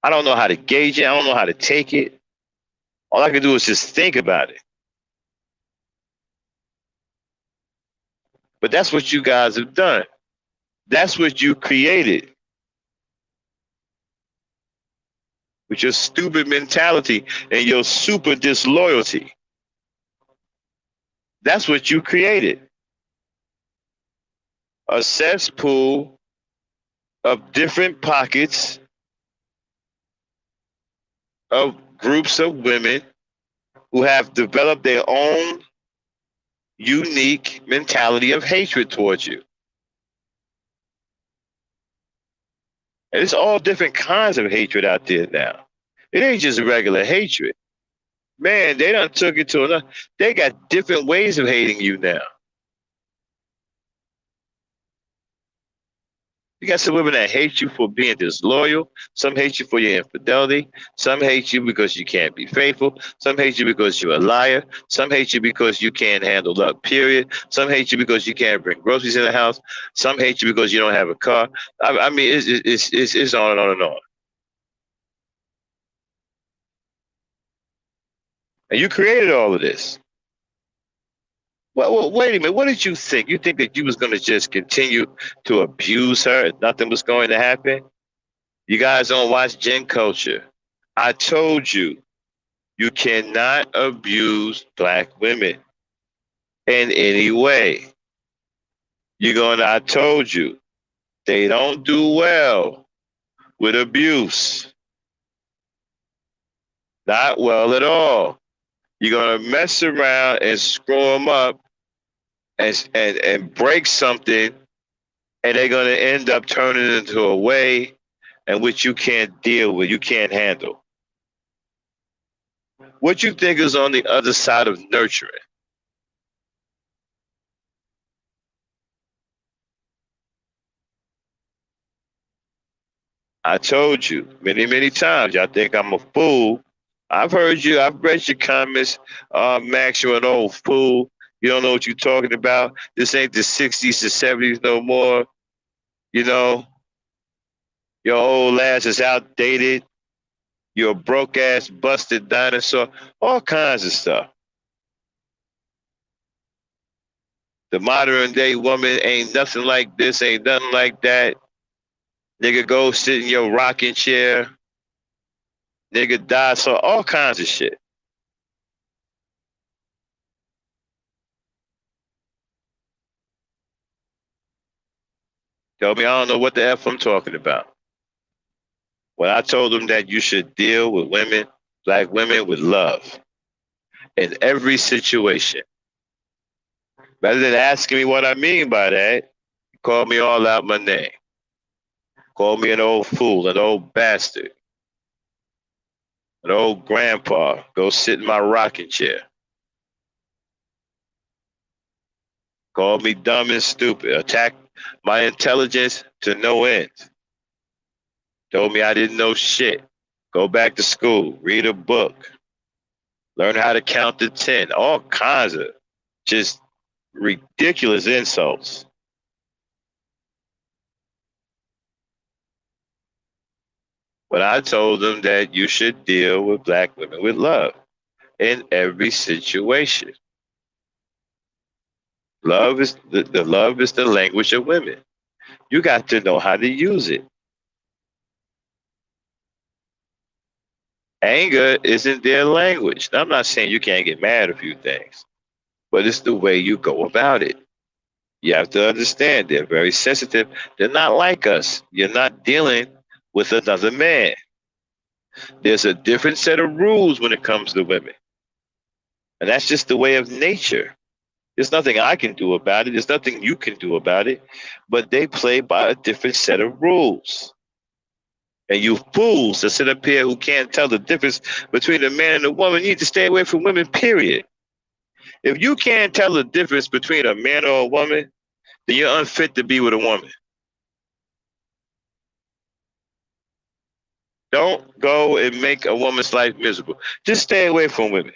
I don't know how to gauge it. I don't know how to take it. All I can do is just think about it. But that's what you guys have done. That's what you created. With your stupid mentality and your super disloyalty. That's what you created. A cesspool of different pockets of groups of women who have developed their own unique mentality of hatred towards you. And it's all different kinds of hatred out there now. It ain't just regular hatred. Man, they done took it to another. They got different ways of hating you now. You got some women that hate you for being disloyal. Some hate you for your infidelity. Some hate you because you can't be faithful. Some hate you because you're a liar. Some hate you because you can't handle love, period. Some hate you because you can't bring groceries in the house. Some hate you because you don't have a car. I mean, it's on and on and on. And you created all of this. Well, wait a minute. What did you think? You think that you was going to just continue to abuse her and nothing was going to happen? You guys don't watch Gen Culture. I told you, you cannot abuse black women in any way. I told you, they don't do well with abuse. Not well at all. You're going to mess around and screw them up and break something, and they're going to end up turning it into a way in which you can't deal with, you can't handle. What you think is on the other side of nurturing? I told you many, many times, y'all think I'm a fool. I've heard you, I've read your comments, Max, you're an old fool. You don't know what you're talking about. This ain't the 60s, the 70s no more. You know, your old ass is outdated. You're a broke ass, busted dinosaur. All kinds of stuff. The modern day woman ain't nothing like this, ain't nothing like that. Nigga, go sit in your rocking chair. Nigga, die. So all kinds of shit. Tell me, I don't know what the F I'm talking about. When I told them that you should deal with women, black women, with love in every situation. Rather than asking me what I mean by that, call me all out my name. Call me an old fool, an old bastard, an old grandpa. Go sit in my rocking chair. Call me dumb and stupid. Attack my intelligence to no end. Told me I didn't know shit. Go back to school, read a book, learn how to count to 10. All kinds of just ridiculous insults. But I told them that you should deal with black women with love in every situation. The love is the language of women. You got to know how to use it. Anger isn't their language. Now, I'm not saying you can't get mad at a few things, but it's the way you go about it. You have to understand they're very sensitive. They're not like us. You're not dealing with another man. There's a different set of rules when it comes to women. And that's just the way of nature. There's nothing I can do about it. There's nothing you can do about it. But they play by a different set of rules. And you fools that sit up here who can't tell the difference between a man and a woman, you need to stay away from women, period. If you can't tell the difference between a man or a woman, then you're unfit to be with a woman. Don't go and make a woman's life miserable. Just stay away from women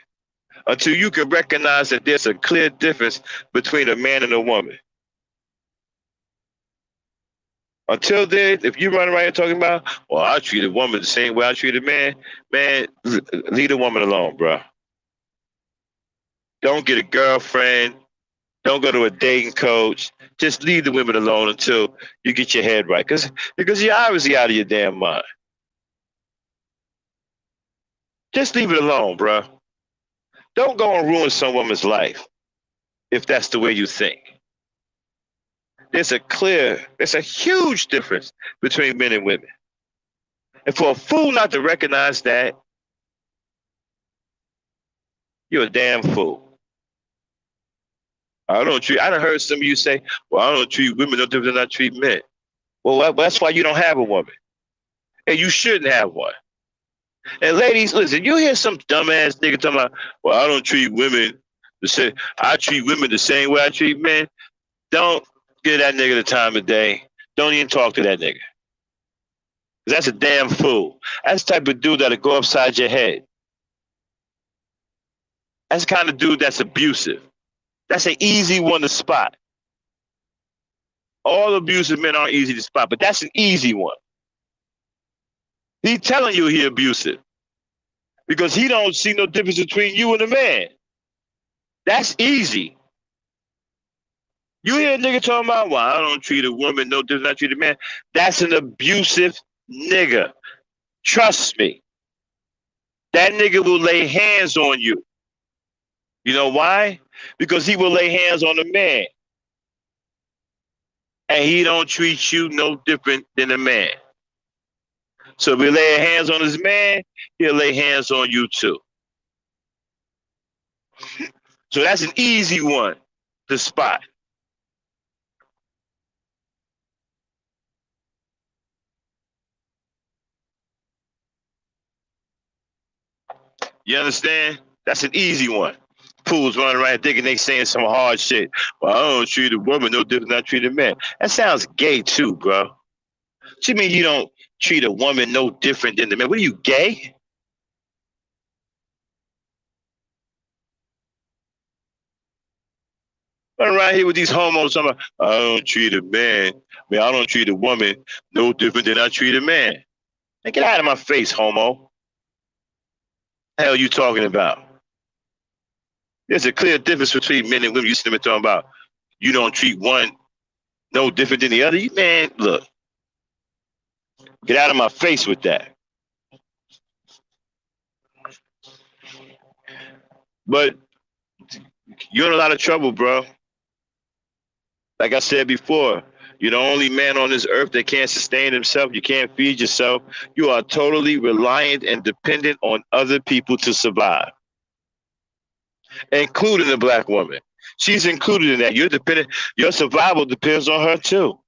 until you can recognize that there's a clear difference between a man and a woman. Until then, if you run around here talking about, well, I treat a woman the same way I treat a man, man, leave a woman alone, bro. Don't get a girlfriend. Don't go to a dating coach. Just leave the women alone until you get your head right. Because you're obviously out of your damn mind. Just leave it alone, bro. Don't go and ruin some woman's life if that's the way you think. There's a huge difference between men and women. And for a fool not to recognize that, you're a damn fool. I done heard some of you say, well, I don't treat women no different than I treat men. Well, that's why you don't have a woman. And you shouldn't have one. And ladies, listen, you hear some dumbass nigga talking about, well, I don't treat women the same. I treat women the same way I treat men. Don't give that nigga the time of day. Don't even talk to that nigga. That's a damn fool. That's the type of dude that'll go upside your head. That's the kind of dude that's abusive. That's an easy one to spot. All abusive men aren't easy to spot, but that's an easy one. He's telling you he abusive because he don't see no difference between you and a man. That's easy. You hear a nigga talking about, well, I don't treat a woman no different than I treat a man. That's an abusive nigga. Trust me. That nigga will lay hands on you. You know why? Because he will lay hands on a man. And he don't treat you no different than a man. So if he lay hands on his man, he'll lay hands on you too. So that's an easy one to spot. You understand? That's an easy one. Fools running around thinking they saying some hard shit. Well, I don't treat a woman no different than I treat a man. That sounds gay too, bro. What you mean you don't treat a woman no different than the man? What are you, gay? Running around here with these homos talking about, I don't treat a man. I don't treat a woman no different than I treat a man. Man, get out of my face, homo. What the hell are you talking about? There's a clear difference between men and women. You see them talking about you don't treat one no different than the other. Man, look, get out of my face with that. But you're in a lot of trouble, bro. Like I said before, you're the only man on this earth that can't sustain himself. You can't feed yourself. You are totally reliant and dependent on other people to survive, including the black woman. She's included in that. You're dependent. Your survival depends on her too.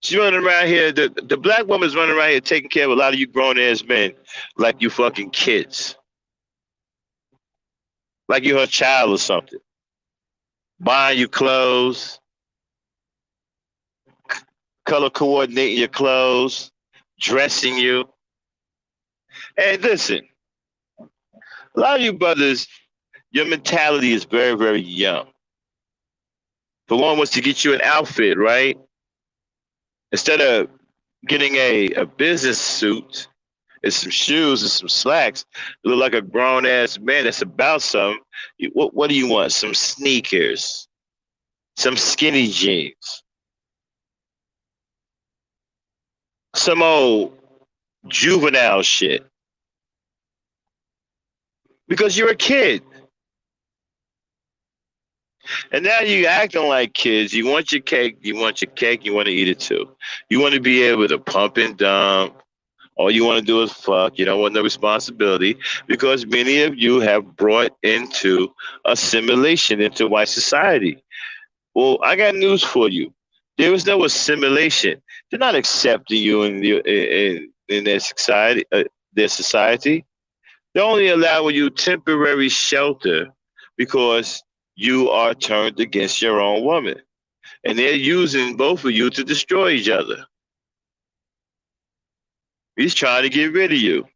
She's running around here. The black woman's running around here taking care of a lot of you grown ass men like you fucking kids. Like you're her child or something. Buying you clothes, color coordinating your clothes, dressing you. And listen, a lot of you brothers, your mentality is very, very young. For one was to get you an outfit, right? Instead of getting a business suit and some shoes and some slacks, you look like a grown ass man that's about something. What do you want? Some sneakers, some skinny jeans, some old juvenile shit. Because you're a kid. And now you acting like kids. You want your cake, you want to eat it too. You want to be able to pump and dump. All you want to do is fuck. You don't want no responsibility because many of you have brought into assimilation into white society. Well, I got news for you. There is no assimilation. They're not accepting you in their society. They're only allowing you temporary shelter because you are turned against your own woman. And they're using both of you to destroy each other. He's trying to get rid of you.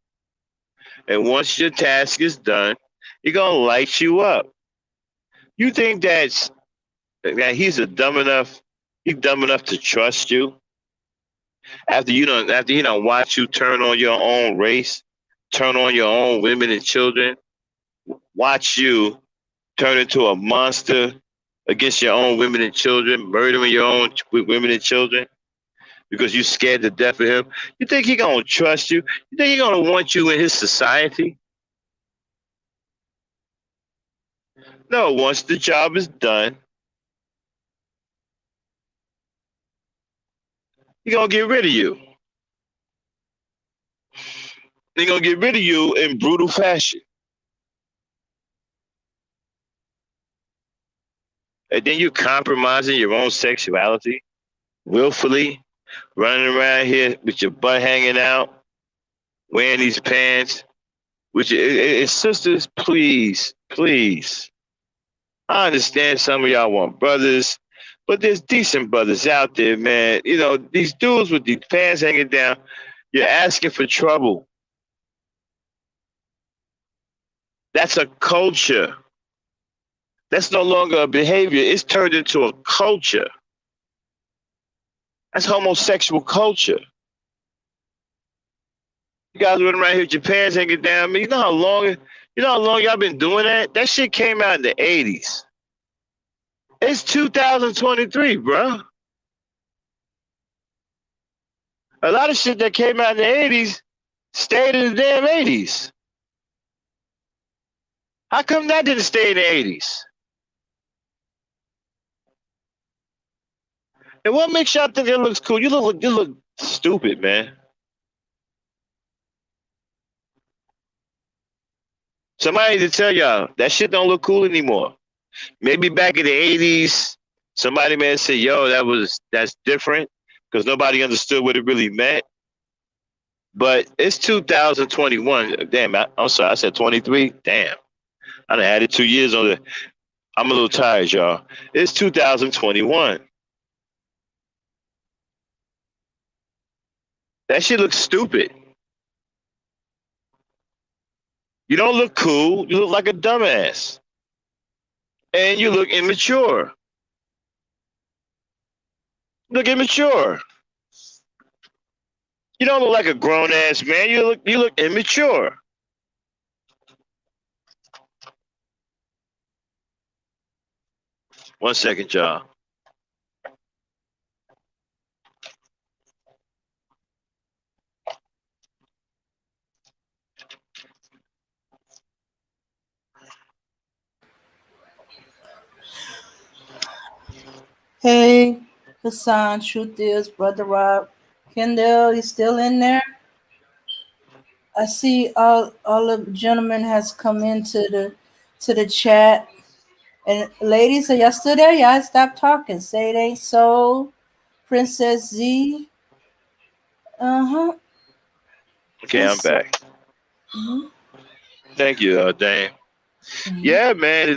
And once your task is done, he's going to light you up. You think that he's dumb enough to trust you? After he don't watch you turn on your own race, turn on your own women and children, watch you turn into a monster against your own women and children, murdering your own women and children because you scared to death of him. You think he gonna trust you? You think he gonna want you in his society? No, once the job is done, he gonna get rid of you. He gonna get rid of you in brutal fashion. And then you compromising your own sexuality willfully, running around here with your butt hanging out, wearing these pants. Sisters, please, please. I understand some of y'all want brothers, but there's decent brothers out there, man. You know, these dudes with these pants hanging down, you're asking for trouble. That's a culture. That's no longer a behavior. It's turned into a culture. That's homosexual culture. You guys running around here with your pants hanging down. I mean, you know how long You know how long y'all been doing that? That shit came out in the 80s. It's 2023, bro. A lot of shit that came out in the 80s stayed in the damn 80s. How come that didn't stay in the 80s? And what makes y'all think it looks cool? You look stupid, man. Somebody to tell y'all that shit don't look cool anymore. Maybe back in the 80s, somebody may say, yo, that's different because nobody understood what it really meant. But it's 2021. Damn, I'm sorry, I said 23. Damn. I done added 2 years on it. I'm a little tired, y'all. It's 2021. That shit looks stupid. You don't look cool. You look like a dumbass. And you look immature. You look immature. You don't look like a grown ass man. You look immature. One second, y'all. Hey, Hassan, truth is, Brother Rob, Kendall, he's still in there. I see all the gentlemen has come into the chat. And ladies, are y'all still there? Y'all stop talking. Say it ain't so. Princess Z. Uh-huh. Okay, I'm It's so. back. Mhm. Thank you, Dame. Mhm. Yeah, man.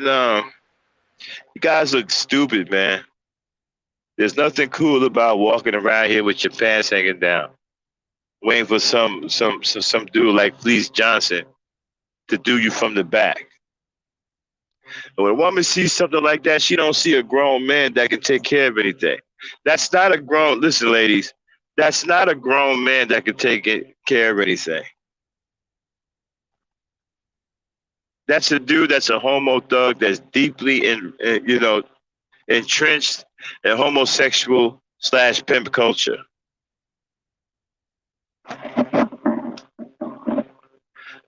You guys look stupid, man. There's nothing cool about walking around here with your pants hanging down, waiting for some dude like Fleece Johnson to do you from the back. And when a woman sees something like that, she don't see a grown man that can take care of anything. That's not a grown. Listen, ladies, that's not a grown man that can care of anything. That's a dude that's a homo thug that's deeply entrenched in homosexual slash pimp culture.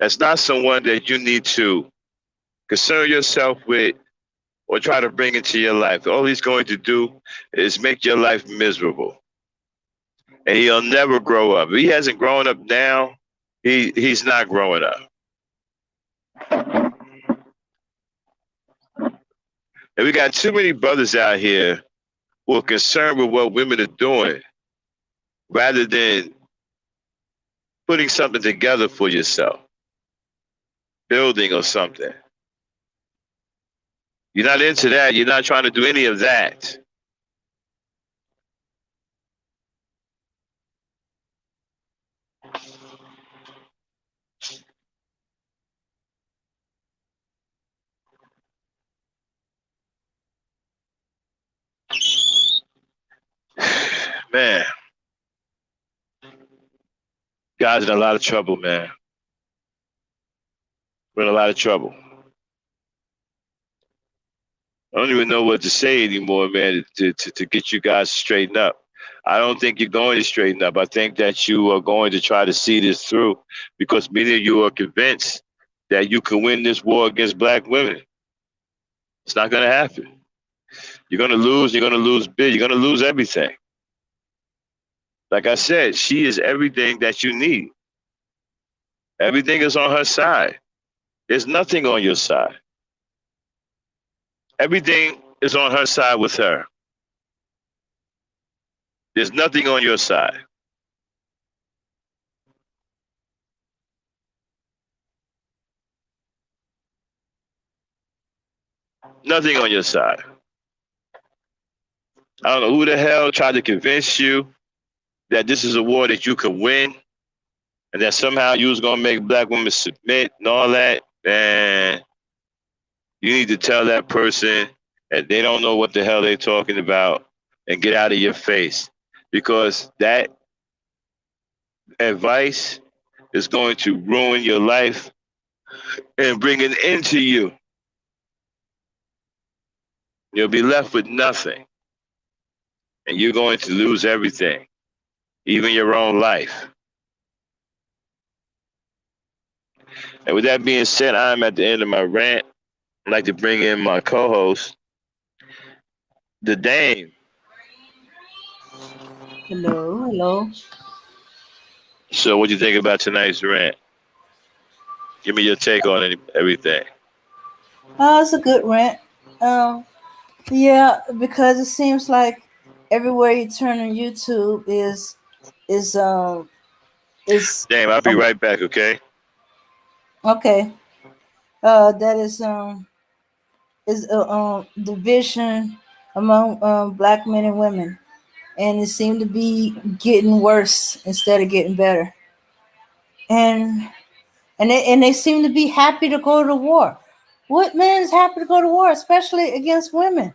That's not someone that you need to concern yourself with or try to bring into your life. All he's going to do is make your life miserable. And he'll never grow up. If he hasn't grown up now, he's not growing up. And we got too many brothers out here who are concerned with what women are doing rather than putting something together for yourself, building or something. You're not into that. You're not trying to do any of that. Man, guys in a lot of trouble, man. We're in a lot of trouble. I don't even know what to say anymore, man, to get you guys straightened up. I don't think you're going to straighten up. I think that you are going to try to see this through because many of you are convinced that you can win this war against black women. It's not going to happen. You're going to lose. You're going to lose big. You're going to lose everything. Like I said, she is everything that you need. Everything is on her side. There's nothing on your side. Everything is on her side with her. There's nothing on your side. Nothing on your side. I don't know who the hell tried to convince you that this is a war that you could win and that somehow you was gonna make black women submit and all that. Man, you need to tell that person that they don't know what the hell they're talking about and get out of your face because that advice is going to ruin your life and bring it into you, you'll be left with nothing. And you're going to lose everything, even your own life. And with that being said, I'm at the end of my rant. I'd like to bring in my co-host, the Dame. Hello, hello. So, what do you think about tonight's rant? Give me your take on everything. It's a good rant. Um, yeah, because it seems like everywhere you turn on YouTube is is Dame, I'll be um, right back, okay? okay. That is division among black men and women, and it seemed to be getting worse instead of getting better. And they seem to be happy to go to war. What man is happy to go to war, especially against women?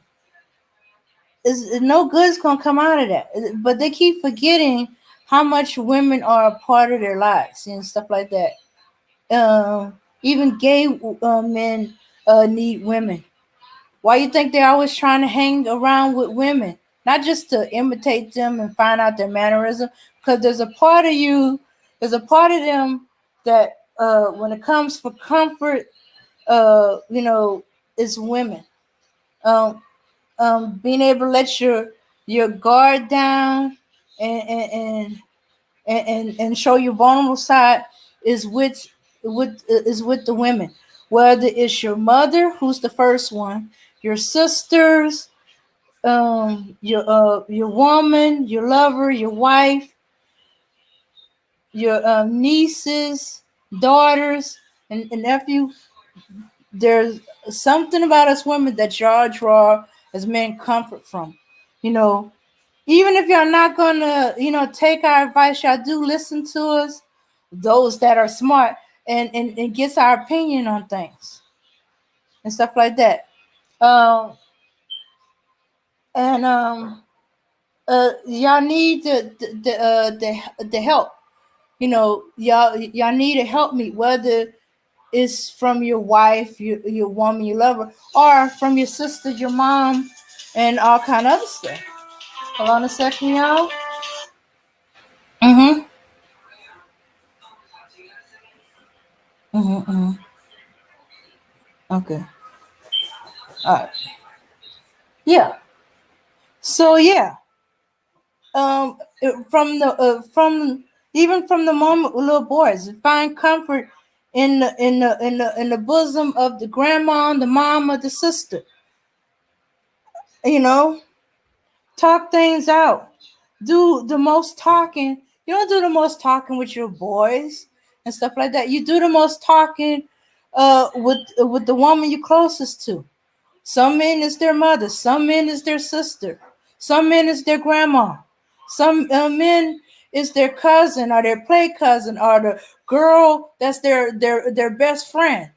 Is no good's gonna come out of that. But they keep forgetting how much women are a part of their lives and stuff like that. Even gay men need women. Why you think they're always trying to hang around with women? Not just to imitate them and find out their mannerism, because there's a part of them that when it comes for comfort, is women. Um, Being able to let your guard down and and show your vulnerable side is with the women. Whether it's your mother, who's the first one, your sisters, your woman, your lover, your wife, your nieces, daughters, and nephew. There's something about us women that y'all draw as men comfort from. You know, even if y'all not gonna, take our advice, y'all do listen to us, those that are smart and gets our opinion on things and stuff like that. Um and Y'all need the help. Y'all need to help me, whether it's from your wife, your woman, your lover, or from your sister, your mom, and all kind of other stuff. Hold on a second, y'all. Mm-hmm. Mm-hmm. Okay. All right. Yeah. So yeah. From even from the moment with little boys, find comfort in the bosom of the grandma, the mom, or the sister. You know, talk things out. Do the most talking. You don't do the most talking with your boys and stuff like that. You do the most talking with the woman you're closest to. Some men is their mother, some men is their sister, some men is their grandma, some men is their cousin or their play cousin or the girl that's their best friend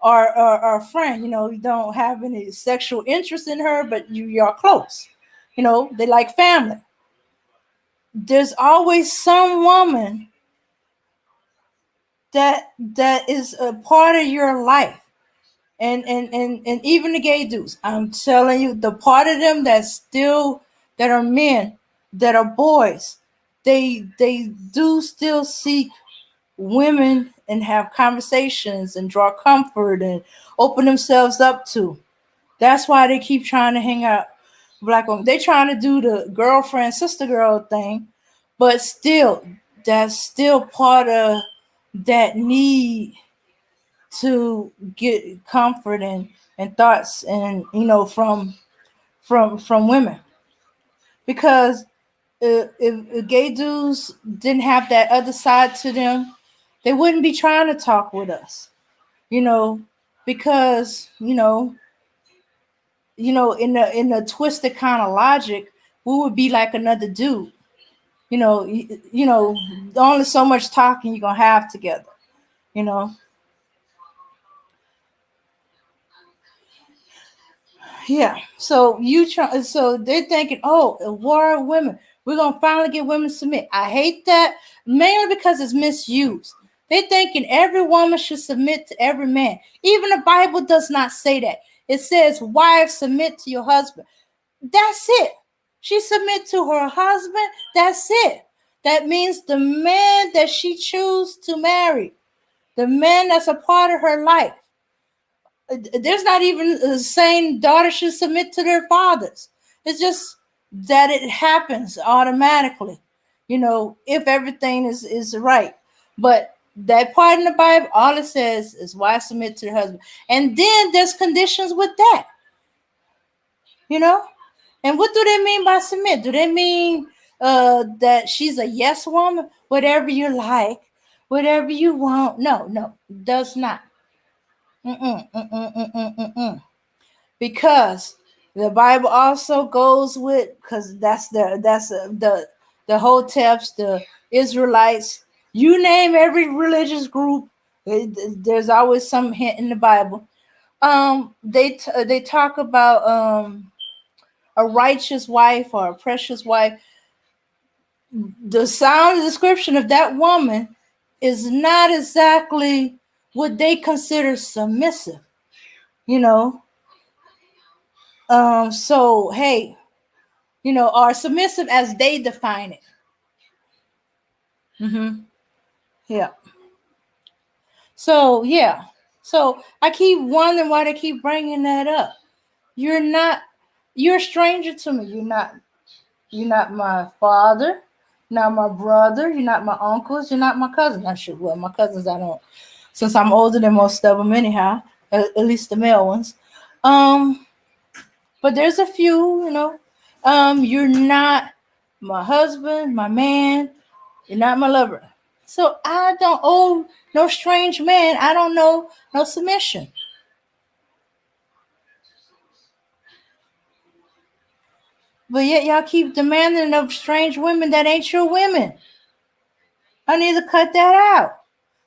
or friend. You don't have any sexual interest in her, but you're close. They like family. There's always some woman that is a part of your life. And even the gay dudes, I'm telling you, the part of them that are men, that are boys, they do still seek women and have conversations and draw comfort and open themselves up to. That's why they keep trying to hang out with black women. They trying to do the girlfriend sister girl thing, but still, that's still part of that need to get comfort and thoughts and from women, because if gay dudes didn't have that other side to them, they wouldn't be trying to talk with us, you know because in a twisted kind of logic, we would be like another dude. Only so much talking you're gonna have together, you know Yeah. So they're thinking, oh, a war of women. We're gonna finally get women to submit. I hate that, mainly because it's misused. They thinking every woman should submit to every man. Even the Bible does not say that. It says, wives, submit to your husband. That's it. She submit to her husband. That's it. That means the man that she chooses to marry, the man that's a part of her life. There's not even saying daughters should submit to their fathers. It's just that it happens automatically, if everything is right. But that part in the Bible, all it says is wife submit to the husband. And then there's conditions with that, you know? And what do they mean by submit? Do they mean that she's a yes woman? Whatever you like, whatever you want. No, does not. Mm-mm, mm-mm, mm-mm, mm-mm. Because the Bible also goes with, because the Hoteps, the Israelites. You name every religious group, there's always some hint in the Bible. They talk about a righteous wife or a precious wife. The sound description of that woman is not exactly what they consider submissive, you know. So hey, are submissive as they define it. Mm-hmm. Yeah. So yeah. So I keep wondering why they keep bringing that up. You're not. You're a stranger to me. You're not. You're not my father. Not my brother. You're not my uncles. You're not my cousin. I should. Well, my cousins I don't. Since I'm older than most of them, anyhow. At least the male ones. But there's a few. You're not my husband, my man. You're not my lover. So I don't owe no strange man. I don't know no submission. But yet y'all keep demanding of strange women that ain't your women. I need to cut that out.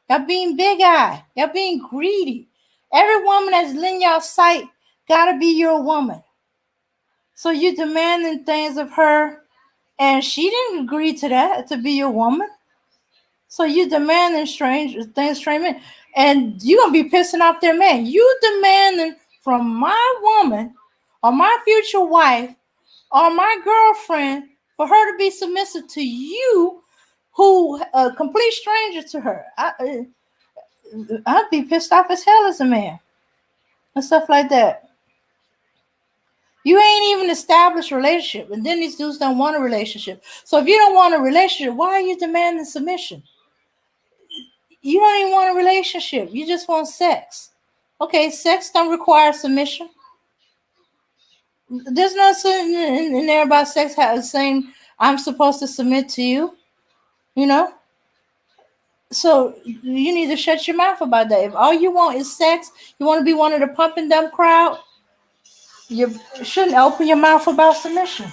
Y'all being big eye. Y'all being greedy. Every woman that's in y'all sight gotta be your woman. So you demanding things of her, and she didn't agree to that to be your woman. So you demanding strange things, strange men, and you gonna be pissing off their man. You demanding from my woman or my future wife or my girlfriend for her to be submissive to you, who a complete stranger to her. I'd be pissed off as hell as a man and stuff like that. You ain't even established a relationship, and then these dudes don't want a relationship. So if you don't want a relationship, why are you demanding submission? You don't even want a relationship. You just want sex. Okay, sex don't require submission. There's nothing in there about sex saying I'm supposed to submit to you. You know. So you need to shut your mouth about that. If all you want is sex, you want to be one of the pump and dump crowd, you shouldn't open your mouth about submission.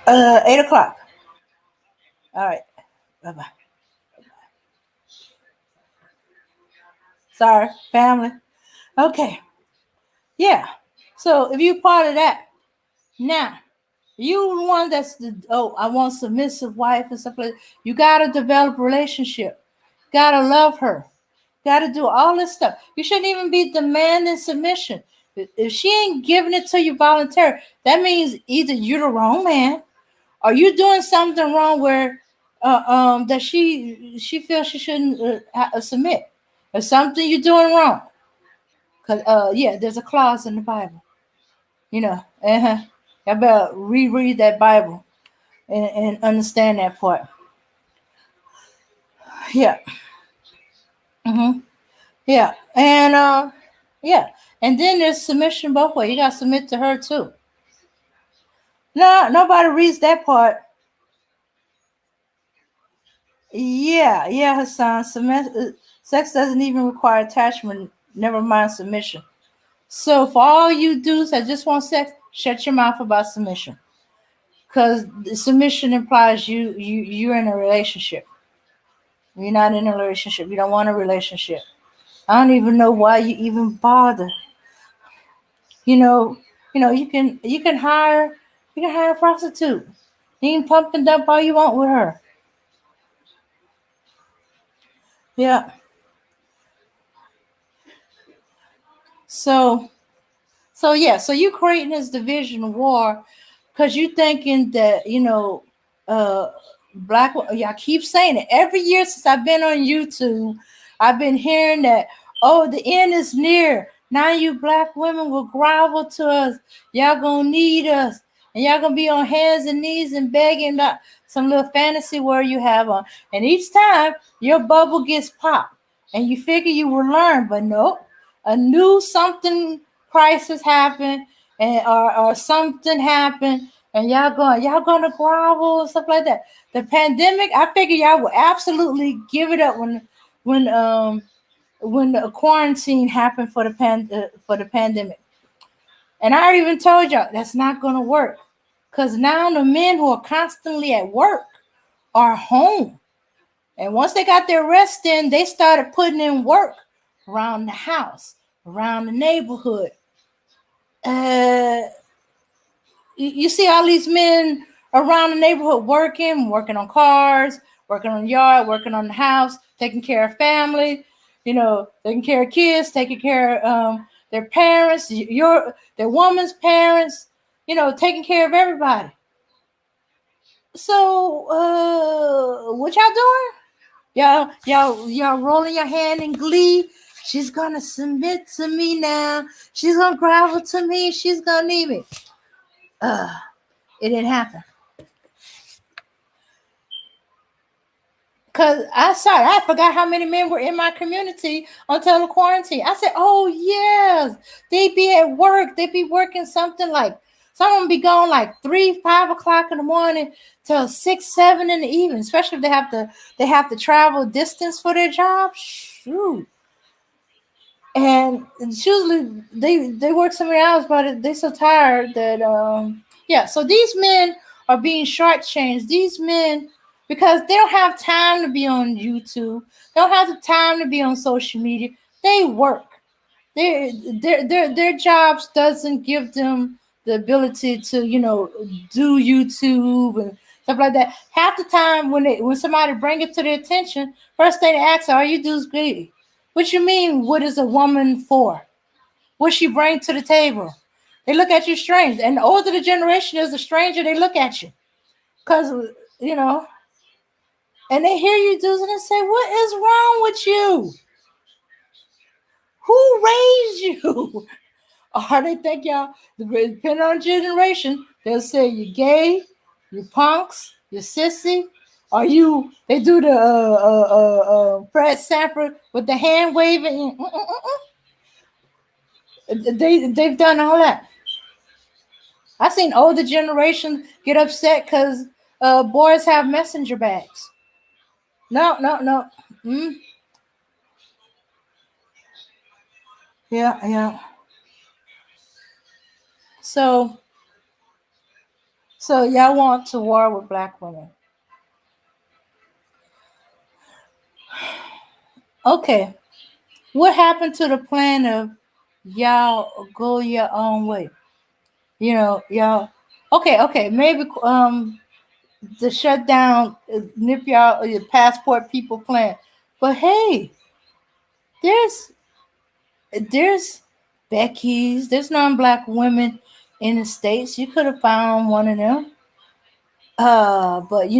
8 o'clock. All right. Bye bye. Sorry, family. Okay. Yeah. So if you part of that, now you the one that's I want submissive wife and stuff like that. You gotta develop a relationship. Gotta love her. Gotta do all this stuff. You shouldn't even be demanding submission. If she ain't giving it to you voluntarily, that means either you're the wrong man or you're doing something wrong where that she feels she shouldn't submit. Or something you're doing wrong. Cause yeah, there's a clause in the Bible. I better reread that Bible and understand that part. Yeah. Mm-hmm. Yeah. And yeah. And then there's submission both ways. You gotta submit to her too. No, nobody reads that part. Yeah, Hassan. Sex doesn't even require attachment. Never mind submission. So for all you dudes that just want sex, shut your mouth about submission. Because submission implies you're in a relationship. You're not in a relationship. You don't want a relationship. I don't even know why you even bother. You know, you can hire a prostitute. You can pump and dump all you want with her. Yeah. So so you creating this division war because you thinking that uh black. Yeah, I keep saying it every year since I've been on YouTube. I've been hearing that, oh, the end is near. Now you black women will grovel to us. Y'all gonna need us, and y'all gonna be on hands and knees and begging that some little fantasy word you have on. And each time your bubble gets popped, and you figure you will learn, but nope, a new something crisis happened, and or something happened, and y'all gonna grovel and stuff like that. The pandemic, I figure y'all will absolutely give it up when um when the quarantine happened for the pandemic. And I even told y'all that's not gonna work, cause now the men who are constantly at work are home, and once they got their rest in, they started putting in work around the house, around the neighborhood. Uh, you see all these men around the neighborhood working on cars, working on the yard, working on the house, taking care of family, taking care of kids, taking care of their parents, their woman's parents, taking care of everybody. So, what y'all doing? Y'all rolling your hand in glee. She's gonna submit to me now. She's gonna grovel to me. She's gonna need me. Uh, it didn't happen. Cause I saw it. I forgot how many men were in my community until the quarantine. I said, "Oh yes, they be at work. They be working something like some of them be going like 3, 5 o'clock in the morning till 6, 7 in the evening. Especially if they have to travel distance for their job. Shoot, and it's usually they work so many hours, but they're so tired that yeah. So these men are being shortchanged. These men, because they don't have time to be on YouTube, they don't have the time to be on social media. They work. Their jobs doesn't give them the ability to do YouTube and stuff like that. Half the time when somebody bring it to their attention, first thing they ask, "Are you dudes greedy?" What you mean? What is a woman for? What she bring to the table? They look at you strange, and the older the generation is, the stranger they look at you, cause you know, and they hear you dudes and they say, "What is wrong with you? Who raised you?" Or they think y'all, depending on generation, they'll say you're gay, you punks, you're sissy, or you. They do the Fred Sanford with the hand waving. They've done all that. I seen older generation get upset because boys have messenger bags. No, no, no. Mm, yeah, yeah. So, so y'all want to war with black women? Okay. What happened to the plan of y'all go your own way? Y'all. Okay, okay. Maybe the shutdown nip y'all your passport people plan. But hey, there's there's Becky's, there's non-black women in the states. You could have found one of them. But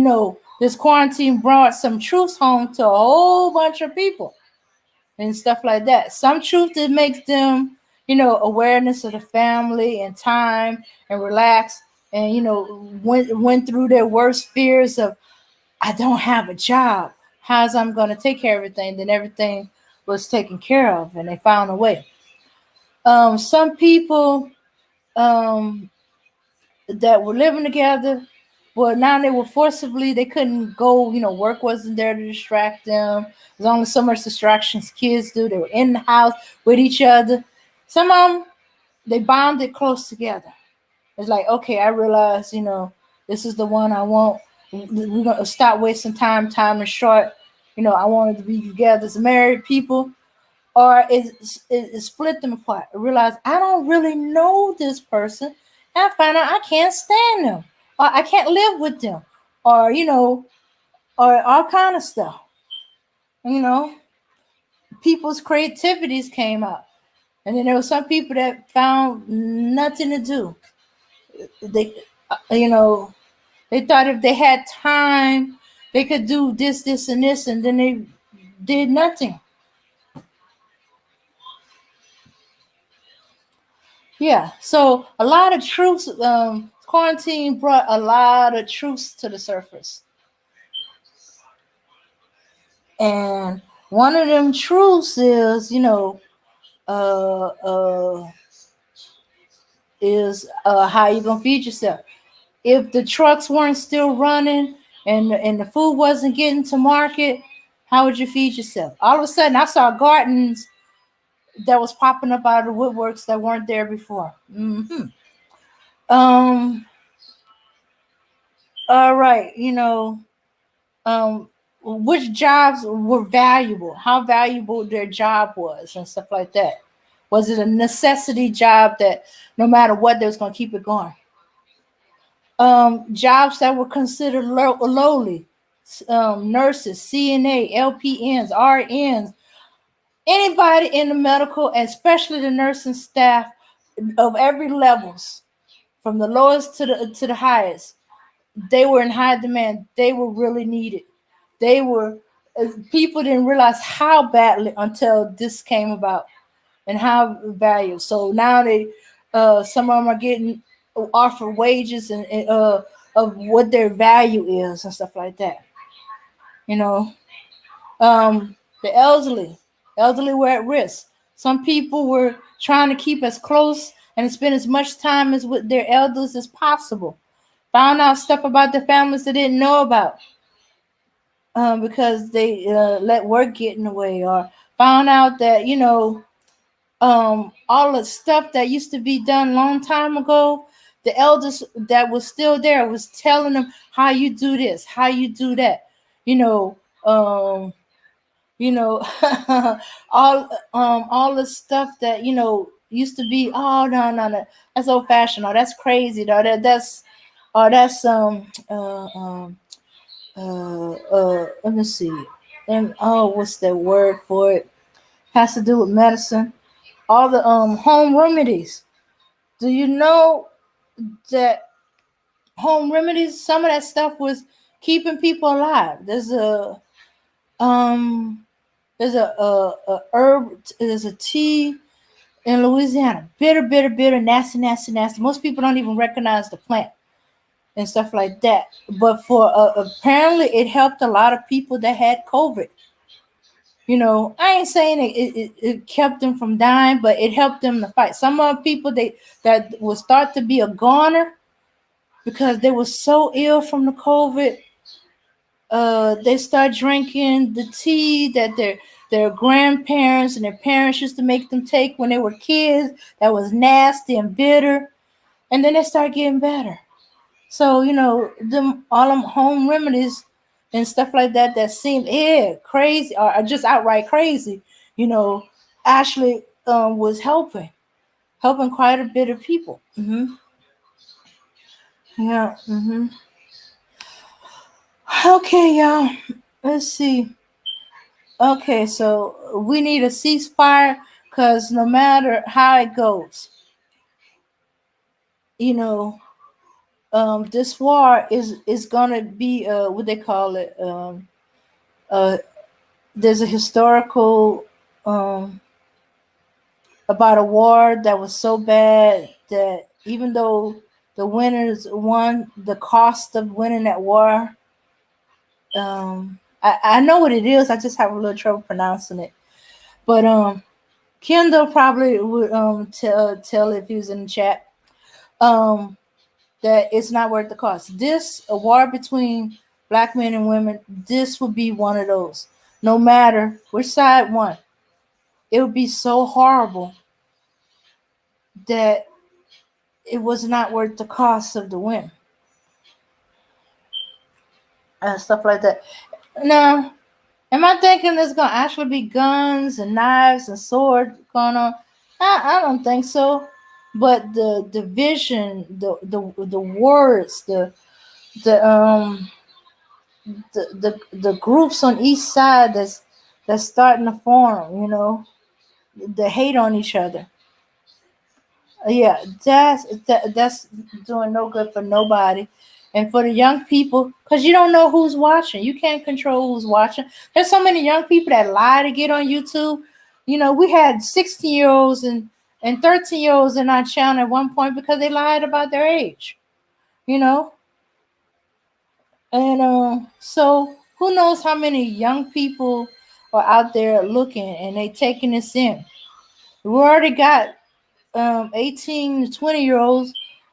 this quarantine brought some truths home to a whole bunch of people and stuff like that. Some truth that makes them, awareness of the family and time and relax, and went through their worst fears of, I don't have a job. How's I'm gonna take care of everything? Then everything was taken care of, and they found a way. Some people um, that were living together, well, now they were forcibly, they couldn't go, work wasn't there to distract them. There's only so much distractions kids do. They were in the house with each other. Some of them, they bonded close together. It's like, okay, I realize, this is the one I want. We're going to stop wasting time. Time is short. I wanted to be together as married people, or it split them apart. I realize I don't really know this person. And I find out I can't stand them, or I can't live with them, or or all kind of stuff. You know. people's creativities came out. And then there were some people that found nothing to do. They, you know, they thought if they had time, they could do this, this, and this, and then they did nothing. Yeah. So a lot of truths. Quarantine brought a lot of truths to the surface, and one of them truths is, uh, uh, how you gonna feed yourself. If the trucks weren't still running and the food wasn't getting to market, how would you feed yourself? All of a sudden, I saw gardens that was popping up out of the woodworks that weren't there before. Um. All right. Um, which jobs were valuable? How valuable their job was, and stuff like that. Was it a necessity job that no matter what, they was gonna keep it going? Jobs that were considered lowly, nurses, CNA, LPNs, RNs, anybody in the medical, especially the nursing staff of every levels, from the lowest to the highest, they were in high demand. They were really needed. They were People didn't realize how badly until this came about and how valued. So now some of them are getting offered wages and of what their value is and stuff like that. You know, the elderly were at risk. Some people were trying to keep as close and spend as much time as with their elders as possible. Found out stuff about their families they didn't know about, because they let work get in the way, or found out that all the stuff that used to be done long time ago, the elders that was still there was telling them how you do this, how you do that, you know um you know all the stuff that used to be, oh, no, no, no, that's old fashioned, or that's crazy, or that's or that's let me see, and oh, what's that word for it, has to do with medicine, all the home remedies. Do you know that home remedies, some of that stuff was keeping people alive? Um there's a herb, there's a tea in Louisiana, bitter, bitter, bitter, nasty, nasty, nasty. Most people don't even recognize the plant and stuff like that. But for apparently, it helped a lot of people that had COVID. I ain't saying it kept them from dying, but it helped them to fight. Some of the people that would start to be a goner because they were so ill from the COVID. They start drinking the tea that their grandparents and their parents used to make them take when they were kids. That was nasty and bitter, and then they start getting better. So them all them home remedies and stuff like that that seem crazy or just outright crazy, you know, actually was helping quite a bit of people. Yeah. Okay, y'all. Let's see. Okay, so we need a ceasefire because no matter how it goes, you know, this war is gonna be what they call it. Uh, there's a historical about a war that was so bad that even though the winners won, the cost of winning that war. I know what it is. I just have a little trouble pronouncing it. But Kendall probably would tell if he was in the chat um that it's not worth the cost. This a war between black men and women. This would be one of those. No matter which side won, it would be so horrible that it was not worth the cost of the win and stuff like that. Now, am I thinking there's gonna actually be guns and knives and swords going on? I don't think so. But the division, the words, the groups on each side that's starting to form. The hate on each other. Yeah, that's doing no good for nobody, and for the young people, because you don't know who's watching. You can't control who's watching. There's so many young people that lie to get on YouTube. We had 16-year-olds and 13-year-olds in our channel at one point because they lied about their age. You know, and so who knows how many young people are out there looking and they taking this in. We already got 18 to 20-year-olds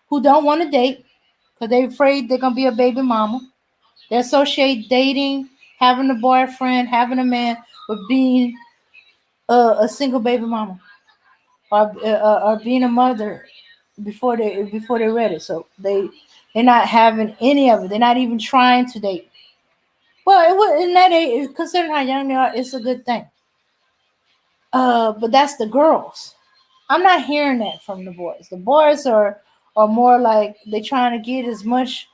who don't want to date because they're afraid they're going to be a baby mama. They associate dating, having a boyfriend, having a man with being a single baby mama or being a mother before they're ready. So they're not having any of it. They're not even trying to date. Well, it was in that age, considering how young they are, it's a good thing. But that's the girls. I'm not hearing that from the boys. The boys are more like they trying to get as much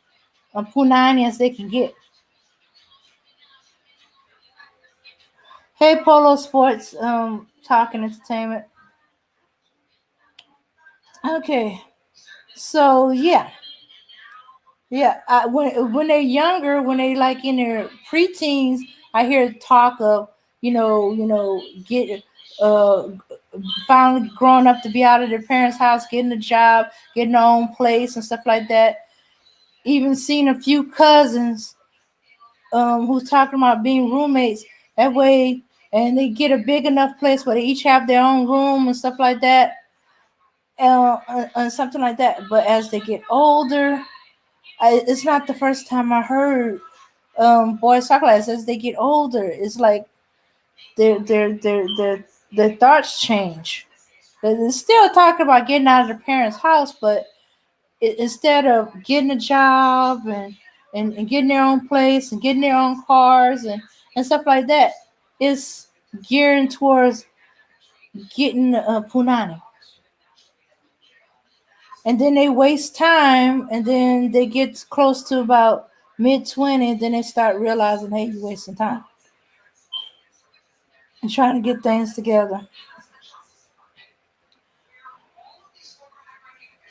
punani as they can get. Hey, Polo Sports, talking entertainment. Okay, so yeah. When they're younger, when they like in their preteens, I hear talk of get uh finally growing up to be out of their parents' house, getting a job, getting their own place and stuff like that. Even seen a few cousins who's talking about being roommates that way, and they get a big enough place where they each have their own room and stuff like that, and something like that. But as they get older, it's not the first time I heard boys talk like this. As they get older, it's like their thoughts change. They're still talking about getting out of their parents' house, but instead of getting a job and getting their own place and getting their own cars and stuff like that, it's gearing towards getting punani. And then they waste time, and then they get close to about mid-20, then they start realizing, hey, you're wasting time and trying to get things together.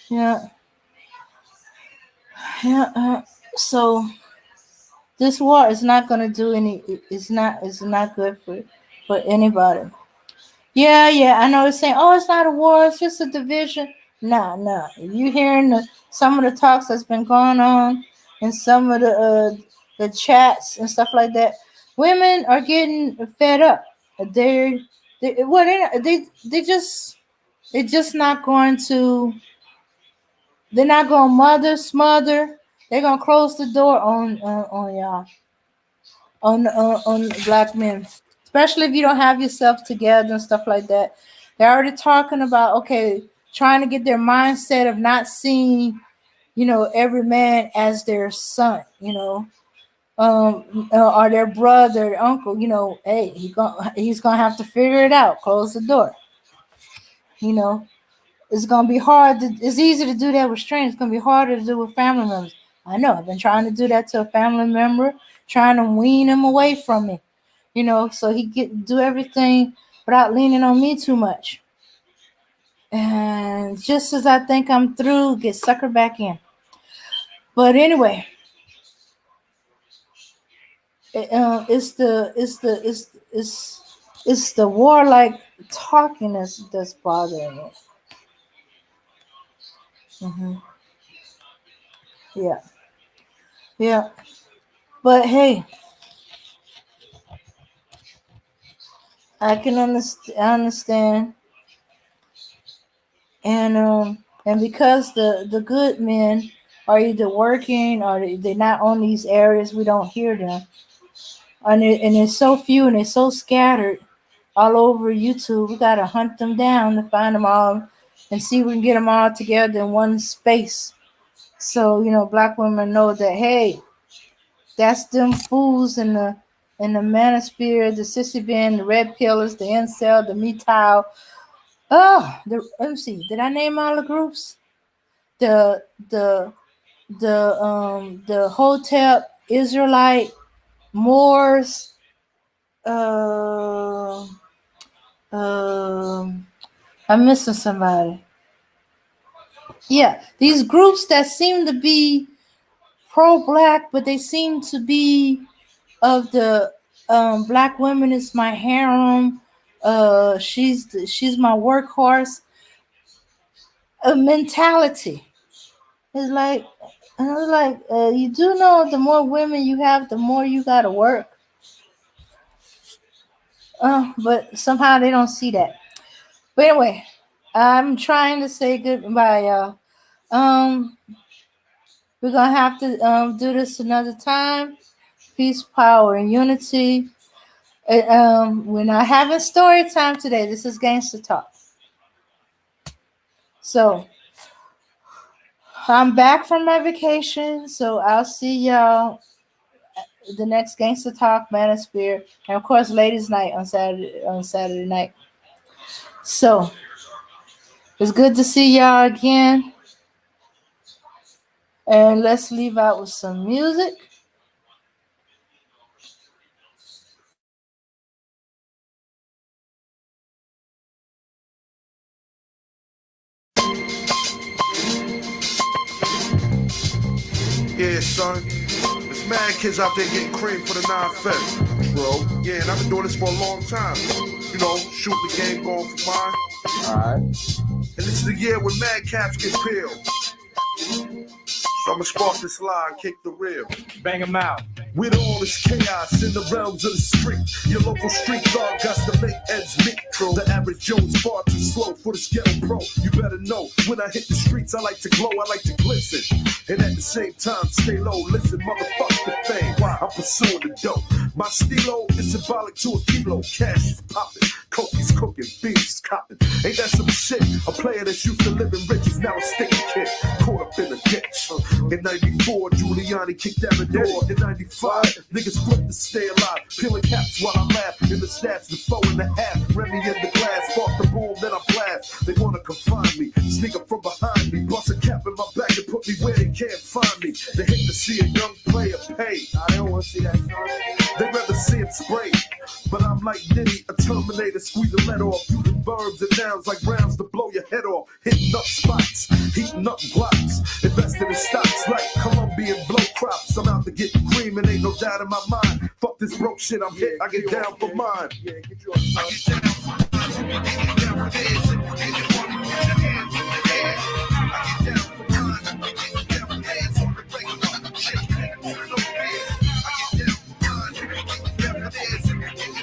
Yeah, yeah. So this war is not gonna do any. It's not good for anybody. Yeah. I know it's saying, oh, it's not a war, it's just a division. Nah. You hearing some of the talks that's been going on and some of the chats and stuff like that. Women are getting fed up. They're just not going to. They're not going to smother. They're gonna close the door on y'all, on black men, especially if you don't have yourself together and stuff like that. They're already talking about, okay, trying to get their mindset of not seeing, every man as their son, or their brother, their uncle. Hey, he's gonna have to figure it out. Close the door. You know, it's gonna be hard. It's easy to do that with strangers. It's gonna be harder to do with family members. I know. I've been trying to do that to a family member, trying to wean him away from me. So he get do everything without leaning on me too much. And just as I think I'm through, get suckered back in. But anyway, it's the warlike talking that's bothering me. hmm Yeah, yeah. But hey, I can understand, and because the good men are either working or they're not on these areas, we don't hear them, and it's so few and they're so scattered all over YouTube. We gotta hunt them down to find them all and see if we can get them all together in one space. So black women know that, hey, that's them fools in the manosphere, the sissy bin, the red pillars, the incel, the metile. Let me see. Did I name all the groups? The the the hotel Israelite Moors, Uh, um, I'm missing somebody. Yeah, these groups that seem to be pro-black, but they seem to be of the black women is my harem. She's my workhorse. A mentality. It's like, and I was like, you do know the more women you have, the more you gotta work. But somehow they don't see that. But anyway, I'm trying to say goodbye, y'all. We're gonna have to do this another time. Peace, power, and unity. We're not having story time today. This is Gangsta Talk. So I'm back from my vacation. So I'll see y'all the next Gangsta Talk, Manosphere, and of course, Ladies Night on Saturday night. So it's good to see y'all again. And let's leave out with some music. Yeah, son. There's mad kids out there getting cream for the 9-5. Bro. Yeah, and I've been doing this for a long time. You know, shooting the game, going for mine. Alright. And this is the year when mad caps get peeled. So I'ma spark this line, kick the reel. Bang them out. With all this chaos in the realms of the street, your local street dog got to make ends meet. The average Joe's far too slow for the ghetto pro. You better know, when I hit the streets, I like to glow, I like to glisten. And at the same time, stay low, listen, motherfuck the fame. I'm pursuing the dope. My stilo is symbolic to a kilo. Cash is popping, coke is cooking, beef is copping. Ain't that some shit? A player that's used to living rich is now a sticky kid, caught up in a ditch. In 94, Giuliani kicked down the door. In 95, niggas flipped to stay alive. Peeling caps while I laugh. In the stats, the 4.5. Remy in the glass, spark the boom, then I blast. They wanna confine me, sneak up from behind me. Bust a cap in my back and put me where they can't find me. They hate to see a young player pay. I don't wanna see that, son. They rather see it spray. But I'm like Diddy, a Terminator, squeeze the lead off. Using verbs and nouns like rounds to blow your head off. Hitting up spots, heating up blocks. Invested in stocks like Colombian blow crops. I'm out to get cream and ain't no doubt in my mind. Fuck this broke shit, I'm hit, I get down for mine. Yeah, get you I get down for mine. I get down for this. I get down for mine. I get down for hands on the regular. Shit, hands on the bed. I get down for mine. I get down for this. I get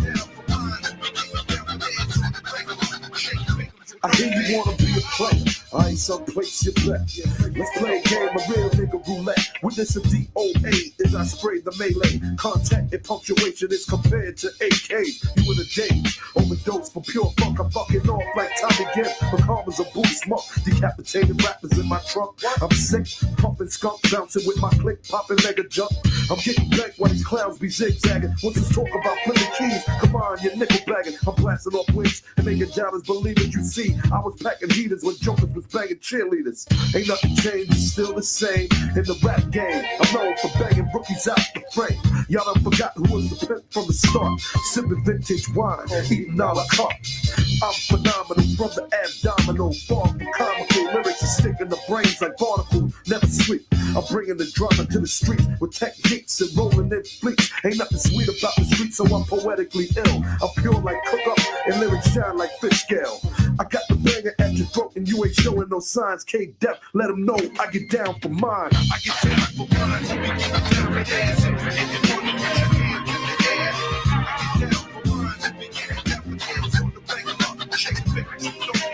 down for mine. I hear you wanna be a player. I ain't someplace you bet. Let's play a game of real nigga roulette. Witness a DOA as I spray the melee. Contact and punctuation is compared to AKs. You in a daze, overdose for pure funk. I'm fucking off like Tommy Gibb. McCarver's a boost monk. Decapitated rappers in my trunk. I'm sick, pumping skunk, bouncing with my click, popping mega jump. I'm getting back while these clowns be zigzagging. Once it's talk about flipping keys, come on, you're nickel bagging. I'm blasting off wings and making doubters believe it. You see, I was packing heaters when jokers was banging cheerleaders. Ain't nothing changed, it's still the same in the rap game. I'm known for banging rookies out the frame. Y'all done forgot who was the pimp from the start. Sipping vintage wine, eating a la carte. I'm phenomenal from the abdominal. Far from comical, lyrics are sticking the brains like barnacles. Never sleep, I'm bringing the drama to the streets with techniques and rolling in fleets. Ain't nothing sweet about the streets, so I'm poetically ill. I'm pure like cook up and lyrics shine like fish scale. I got the banger at your throat and you ain't showing no signs. K-Dep, let them know I get down for mine. I get down for mine. I get down for mine. I get down for mine. Shake it with no fear.